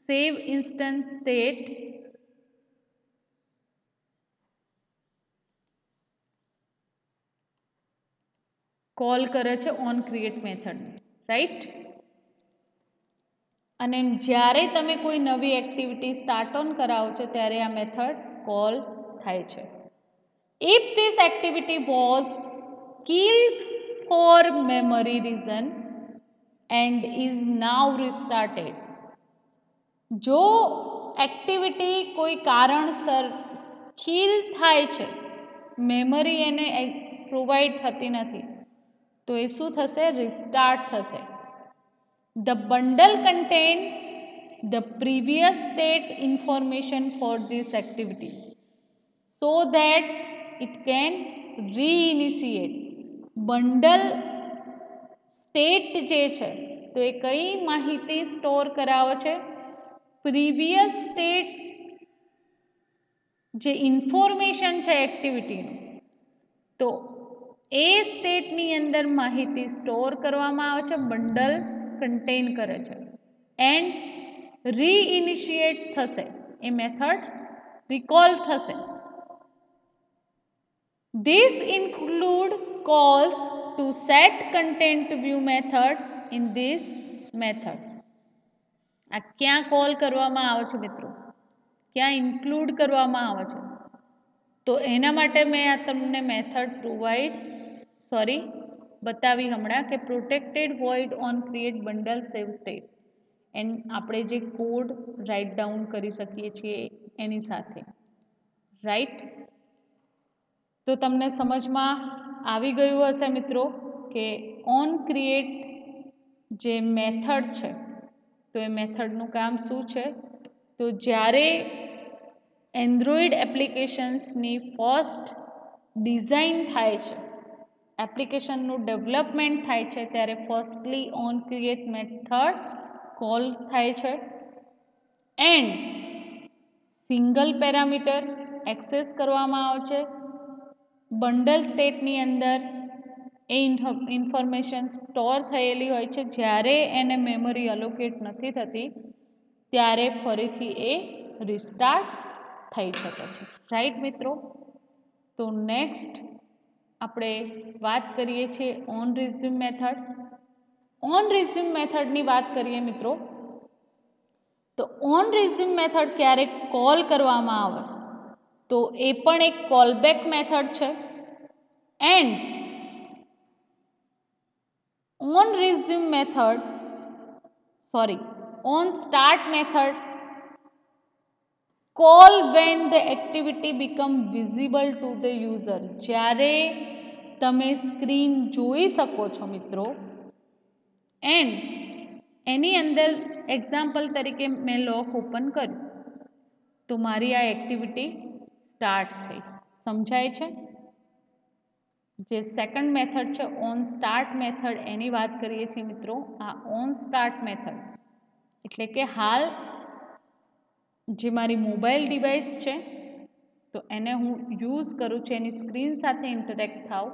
સેવ ઇન્સ્ટન્સ સ્ટેટ કોલ કરે છે ઓન ક્રિએટ મેથડ, રાઈટ. અને જ્યારે તમે કોઈ નવી એક્ટિવિટી સ્ટાર્ટ ઓન કરાવો છો ત્યારે આ મેથડ કોલ થાય છે. If this activity was killed for memory reason and is now restarted, જો એક્ટિવિટી કોઈ કારણસર કિલ થાય છે, મેમરી એને પ્રોવાઈડ થતી નથી, તો એ શું થશે? રિસ્ટાર્ટ થશે. The bundle contain the previous state information for this activity so that it can reinitiate. Bundle state જે છે તો એ કઈ માહિતી સ્ટોર કરાવે છે? પ્રીવિયસ સ્ટેટ જે ઇન્ફોર્મેશન છે એક્ટિવિટીનું, તો એ સ્ટેટની અંદર માહિતી સ્ટોર કરવામાં આવે છે, બંડલ કન્ટેન કરે છે. એન્ડ રીઇનિશિએટ થશે, એ મેથડ રિકોલ થશે. This include calls to set content view method in this method. આ ક્યાં કોલ કરવામાં આવે છે મિત્રો? ક્યાં ઇન્ક્લુડ કરવામાં આવે છે? તો એના માટે મેં આ તમને મેથડ બતાવી હમણાં કે protected void on create bundle save state. આપણે જે કોડ રાઇટ ડાઉન કરી શકીએ છીએ એની સાથે, રાઈટ. તો તમને સમજમાં આવી ગયું હશે મિત્રો કે ઓન ક્રિએટ જે મેથડ છે તો એ મેથડનું કામ શું છે? તો જ્યારે એન્ડ્રોઈડ એપ્લિકેશન્સની ફર્સ્ટ ડિઝાઇન થાય છે, એપ્લિકેશનનું ડેવલપમેન્ટ થાય છે, ત્યારે firstly on create method call થાય છે. એન્ડ સિંગલ પેરામીટર એક્સેસ કરવામાં આવે છે. બંડલ સ્ટેટની અંદર એ ઇન્ફોર્મેશન સ્ટોર થયેલી હોય છે. જ્યારે એને મેમરી અલોકેટ નથી થતી ત્યારે ફરીથી એ રિસ્ટાર્ટ થઈ શકે છે, રાઈટ મિત્રો. તો નેક્સ્ટ આપણે વાત કરીએ છીએ on resume method. On resume મેથડની વાત કરીએ મિત્રો, તો ઓન રિઝ્યુમ મેથડ ક્યારે કોલ કરવામાં આવે? તો એ પણ એક કોલબેક મેથડ છે. And on resume method on start method call when the activity become visible to the user. જ્યારે તમે સ્ક્રીન જોઈ શકો છો મિત્રો, એન્ડ એની અંદર એક્ઝામ્પલ તરીકે મેં લોક ઓપન કર્યું તો મારી આ એક્ટિવિટી સ્ટાર્ટ થઈ. સમજાય છે? જે સેકન્ડ મેથડ છે ઓન સ્ટાર્ટ મેથડ, એની વાત કરીએ છીએ મિત્રો. આ ઓન સ્ટાર્ટ મેથડ એટલે કે હાલ જે મારી મોબાઈલ ડિવાઇસ છે તો એને હું યુઝ કરું છું, એની સ્ક્રીન સાથે ઇન્ટરેક્ટ થાવ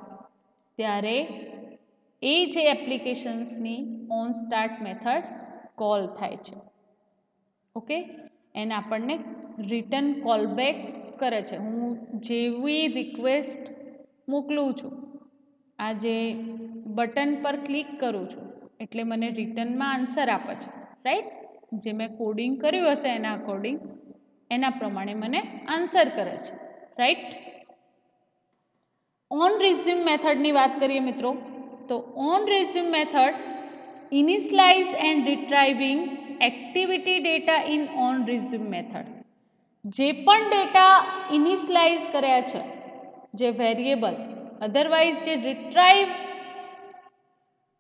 ત્યારે એ જે એપ્લિકેશન્સની ઓન સ્ટાર્ટ મેથડ કોલ થાય છે. ઓકે, એને આપણને રિટર્ન કોલબેક કરે છે. હું જેવી રિક્વેસ્ટ મોકલું છું, આ જે બટન પર ક્લિક કરું છું એટલે મને રિટર્નમાં આન્સર આપે છે, રાઈટ. જે મેં કોડિંગ કર્યું હશે એના અકોર્ડિંગ એના પ્રમાણે મને આન્સર કરે છે, રાઈટ. ઓન રિઝ્યુમ મેથડની વાત કરીએ મિત્રો, તો on resume method initialize and retrieving activity data in on resume method. જે પણ ડેટા ઇનિશિયલાઇઝ કર્યા છે, જે વેરિયેબલ, અધરવાઇઝ જે રિટ્રાઇવ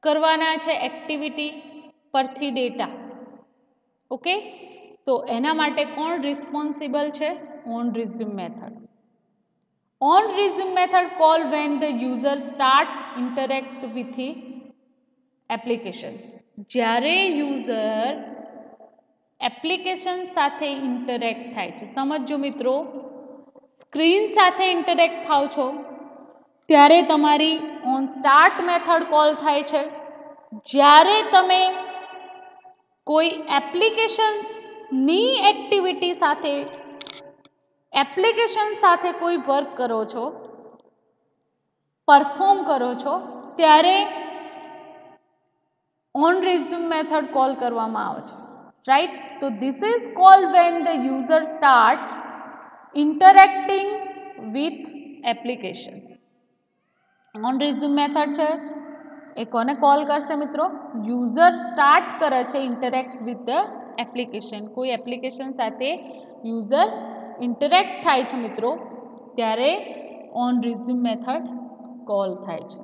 કરવાના છે એક્ટિવિટી પરથી ડેટા, ઓકે, તો એના માટે કોણ રિસ્પોન્સિબલ છે? On resume method. On resume method call when the user start interact with application. જ્યારે યુઝર એપ્લિકેશન સાથે ઇન્ટરેક્ટ થાય છે. સમજો મિત્રો, સ્ક્રીન સાથે ઇન્ટરેક્ટ થાવ છો ત્યારે તમારી ઓન સ્ટાર્ટ મેથડ કોલ થાય છે. જ્યારે તમે કોઈ એપ્લિકેશનની એક્ટિવિટી સાથે એપ્લિકેશન સાથે કોઈ વર્ક કરો છો, પરફોર્મ કરો છો, ત્યારે ઓન રિઝ્યુમ મેથડ કોલ કરવામાં આવે છે. રાઈટ. તો this is call when the user start interacting with application. On resume method છે એ કોને કોલ કરશે મિત્રો? યુઝર સ્ટાર્ટ કરે છે ઇન્ટરેક્ટ વિથ ધ એપ્લિકેશન. કોઈ એપ્લિકેશન સાથે યુઝર ઇન્ટરેક્ટ થાય છે મિત્રો, ત્યારે ઓન રિઝ્યુમ મેથડ કોલ થાય છે.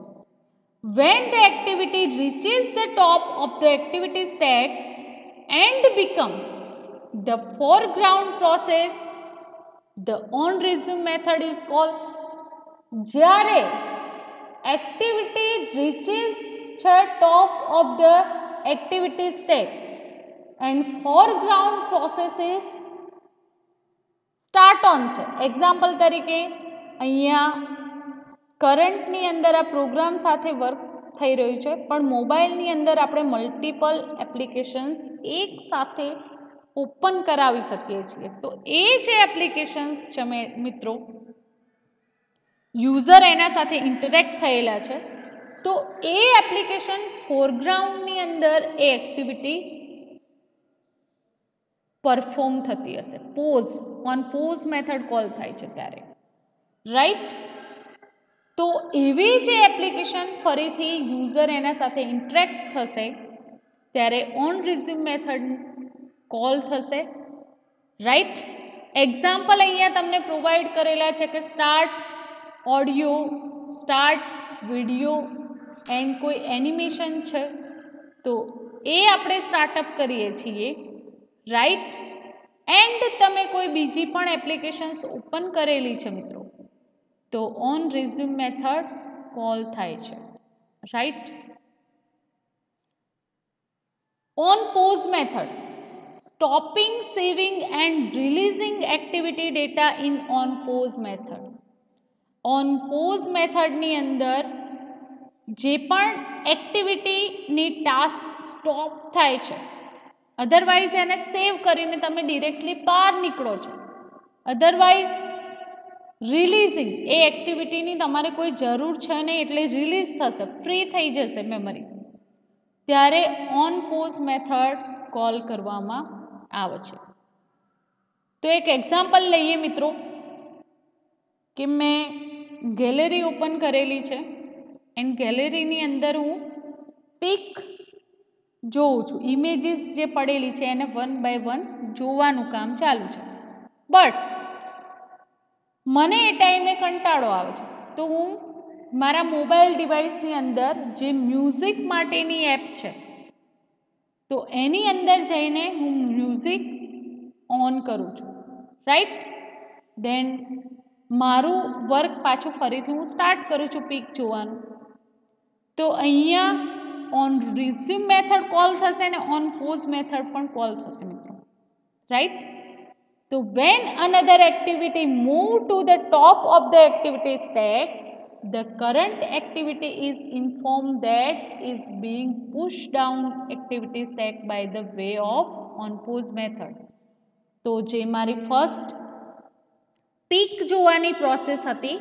When the activity reaches the top of the activity stack and become the foreground process, the on resume method is called. જ્યારે activity reaches the top of the activity stack and foreground process is start on છે. Example તરીકે અહીંયા કરંટની અંદર આ programme સાથે work થઈ રહ્યું છે, પણ મોબાઈલની અંદર આપણે મલ્ટિપલ એપ્લિકેશન્સ એક સાથે ઓપન કરાવી શકીએ છીએ. તો એ જે એપ્લિકેશન્સ છે મિત્રો, યુઝર એના સાથે ઇન્ટરેક્ટ થયેલા છે, તો એ એપ્લિકેશન ફોરગ્રાઉન્ડની અંદર એ એક્ટિવિટી પરફોર્મ થતી હશે. Pause on pause method call થાય છે ત્યારે. રાઈટ. તો એવી જે એપ્લિકેશન ફરીથી યુઝર એના સાથે ઇન્ટરેક્ટ થશે ત્યારે ઓન રિઝ્યુમ મેથડ કોલ થશે. રાઈટ. એક્ઝામ્પલ અહીંયા તમને પ્રોવાઈડ કરેલા છે કે start audio, start video and કોઈ એનિમેશન છે, તો એ આપણે સ્ટાર્ટઅપ કરીએ છીએ. રાઈટ. એન્ડ તમે કોઈ બીજી પણ એપ્લિકેશન્સ ઓપન કરેલી છે મિત્રો, તો ઓન રિઝ્યુમ મેથડ કોલ થાય છે. Right. On pause method, stopping, saving and releasing activity data in on pause method. On pause મેથડની અંદર જે પણ એક્ટિવિટીની ટાસ્ક સ્ટોપ થાય છે, અધરવાઇઝ એને સેવ કરીને તમે ડિરેક્ટલી બહાર નીકળો છો, અધરવાઇઝ રિલીઝિંગ એ એક્ટિવિટીની તમારે કોઈ જરૂર છે નહીં એટલે રિલીઝ થશે, ફ્રી થઈ જશે મેમરી, ત્યારે ઓન પોઝ મેથડ કોલ કરવામાં આવે છે. તો એક એક્ઝામ્પલ લઈએ મિત્રો કે મેં ગેલેરી ઓપન કરેલી છે એન્ડ ગેલેરીની અંદર હું પિક જોઉં છું, ઇમેજીસ જે પડેલી છે એને વન બાય વન જોવાનું કામ ચાલુ છે. બટ મને એ ટાઈમે કંટાળો આવે છે, તો હું મારા મોબાઈલ ડિવાઇસની અંદર જે મ્યુઝિક માટેની એપ છે, તો એની અંદર જઈને હું મ્યુઝિક ઓન કરું છું. રાઈટ. દેન મારું વર્ક પાછું ફરીથી હું સ્ટાર્ટ કરું છું પિક જોવાનું. તો અહીંયા ઓન રિઝ્યુમ મેથડ કોલ થશે અને ઓન પોઝ મેથડ પણ કોલ થશે મિત્રો. રાઈટ. તો when another activity move to the top of the activity stack, the current activity is informed that is being pushed down activity stack by the way of on pause method. તો જે મારી first peak જોવાની process હતી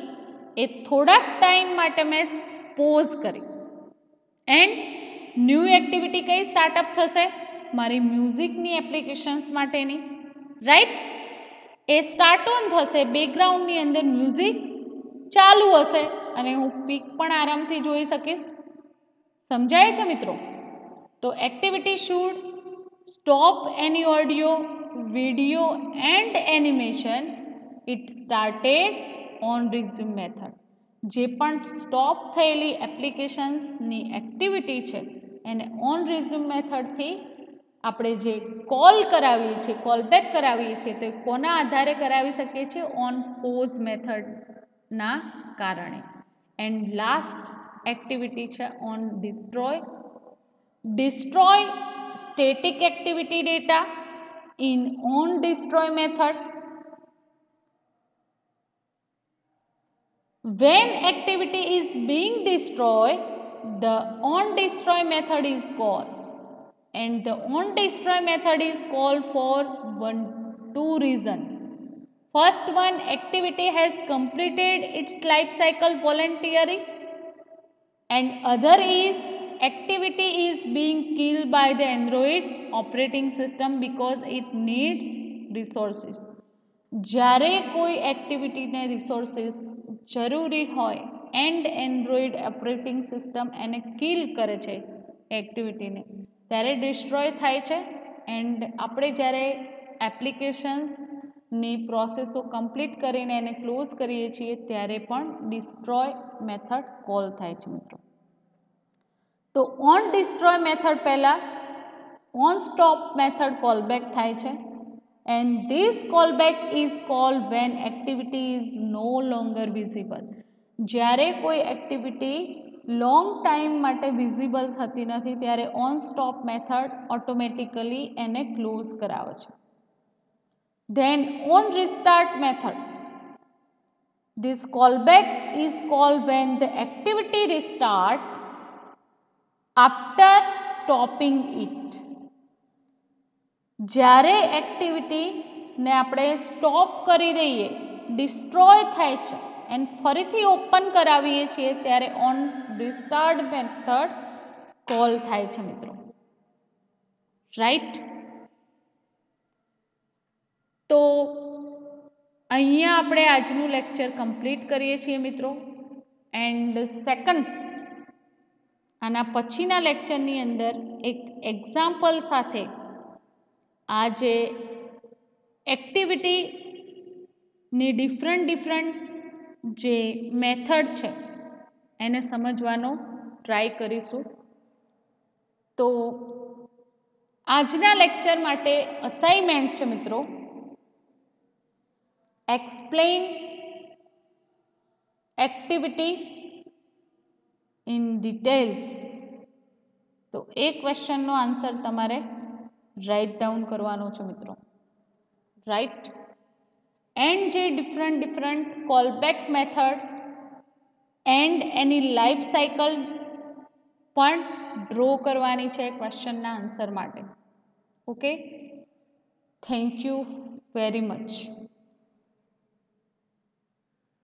એ થોડાક time માટે મેં pose કરી and new activity કઈ સ્ટાર્ટઅપ થશે? મારી મ્યુઝિકની એપ્લિકેશન્સ માટેની. રાઈટ. એ સ્ટાર્ટ ઓન થશે, બેકગ્રાઉન્ડની અંદર મ્યુઝિક ચાલુ હશે અને હું પીક પણ આરામથી જોઈ શકીશ. સમજાય છે મિત્રો? તો activity should stop any audio, video and animation it started on resume method. જે પણ સ્ટોપ થયેલી એપ્લિકેશન્સની એક્ટિવિટી છે એને ઓન રિઝ્યુમ મેથડથી આપણે જે કોલ કરાવીએ છીએ, કોલબેક કરાવીએ છીએ, તો કોના આધારે કરાવી શકીએ છીએ? ઓન પોઝ મેથડના કારણે. એન્ડ લાસ્ટ એક્ટિવિટી છે on destroy. Destroy static activity data in on destroy method. When activity is being destroyed, the on destroy method is called, and the on destroy method is called for two reasons. First one, activity has completed its life cycle voluntarily, and other is activity is being killed by the Android operating system because it needs resources. જ્યારે કોઈ એક્ટિવિટીને resources જરૂરી હોય and Android operating system એને kill કરે છે એક્ટિવિટીને, ત્યારે destroy થાય છે. એન્ડ આપણે જ્યારે એપ્લિકેશન્સની પ્રોસેસો કમ્પ્લીટ કરીને એને ક્લોઝ કરીએ છીએ ત્યારે પણ ડિસ્ટ્રોય મેથડ કોલ થાય છે મિત્રો. તો ઓન ડિસ્ટ્રોય મેથડ પહેલાં ઓન સ્ટોપ મેથડ કોલબેક થાય છે. And this callback is called when activity is no longer visible. જ્યારે કોઈ એક્ટિવિટી લોંગ ટાઈમ માટે વિઝિબલ થતી નથી ત્યારે ઓન સ્ટોપ મેથડ ઓટોમેટિકલી એને ક્લોઝ કરાવે છે. Then on restart method. This callback is called when the activity restart after stopping it. જ્યારે એક્ટિવિટીને આપણે સ્ટોપ કરી દઈએ, ડિસ્ટ્રોય થાય છે એન્ડ ફરીથી ઓપન કરાવીએ છીએ ત્યારે ઓન રિસ્ટાર્ટ મેથડ કોલ થાય છે મિત્રો. રાઈટ. તો અહીંયા આપણે આજનું લેક્ચર કમ્પ્લીટ કરીએ છીએ મિત્રો. એન્ડ સેકન્ડ, આના પછીના લેક્ચરની અંદર એક એક્ઝામ્પલ સાથે આ જે એક્ટિવિટીની ડિફરન્ટ જે મેથડ છે એને સમજવાનો ટ્રાય કરીશું. તો આજના લેક્ચર માટે અસાઇનમેન્ટ છે મિત્રો, એક્સપ્લેન એક્ટિવિટી ઇન ડિટેલ્સ. તો એ ક્વેશ્ચનનો આન્સર તમારે રાઇટ ડાઉન કરવાનો છે મિત્રો. રાઈટ. એન્ડ જે different callback method and any life cycle પણ ડ્રો કરવાની છે ક્વેશ્ચનના આન્સર માટે. Okay. Thank you very much.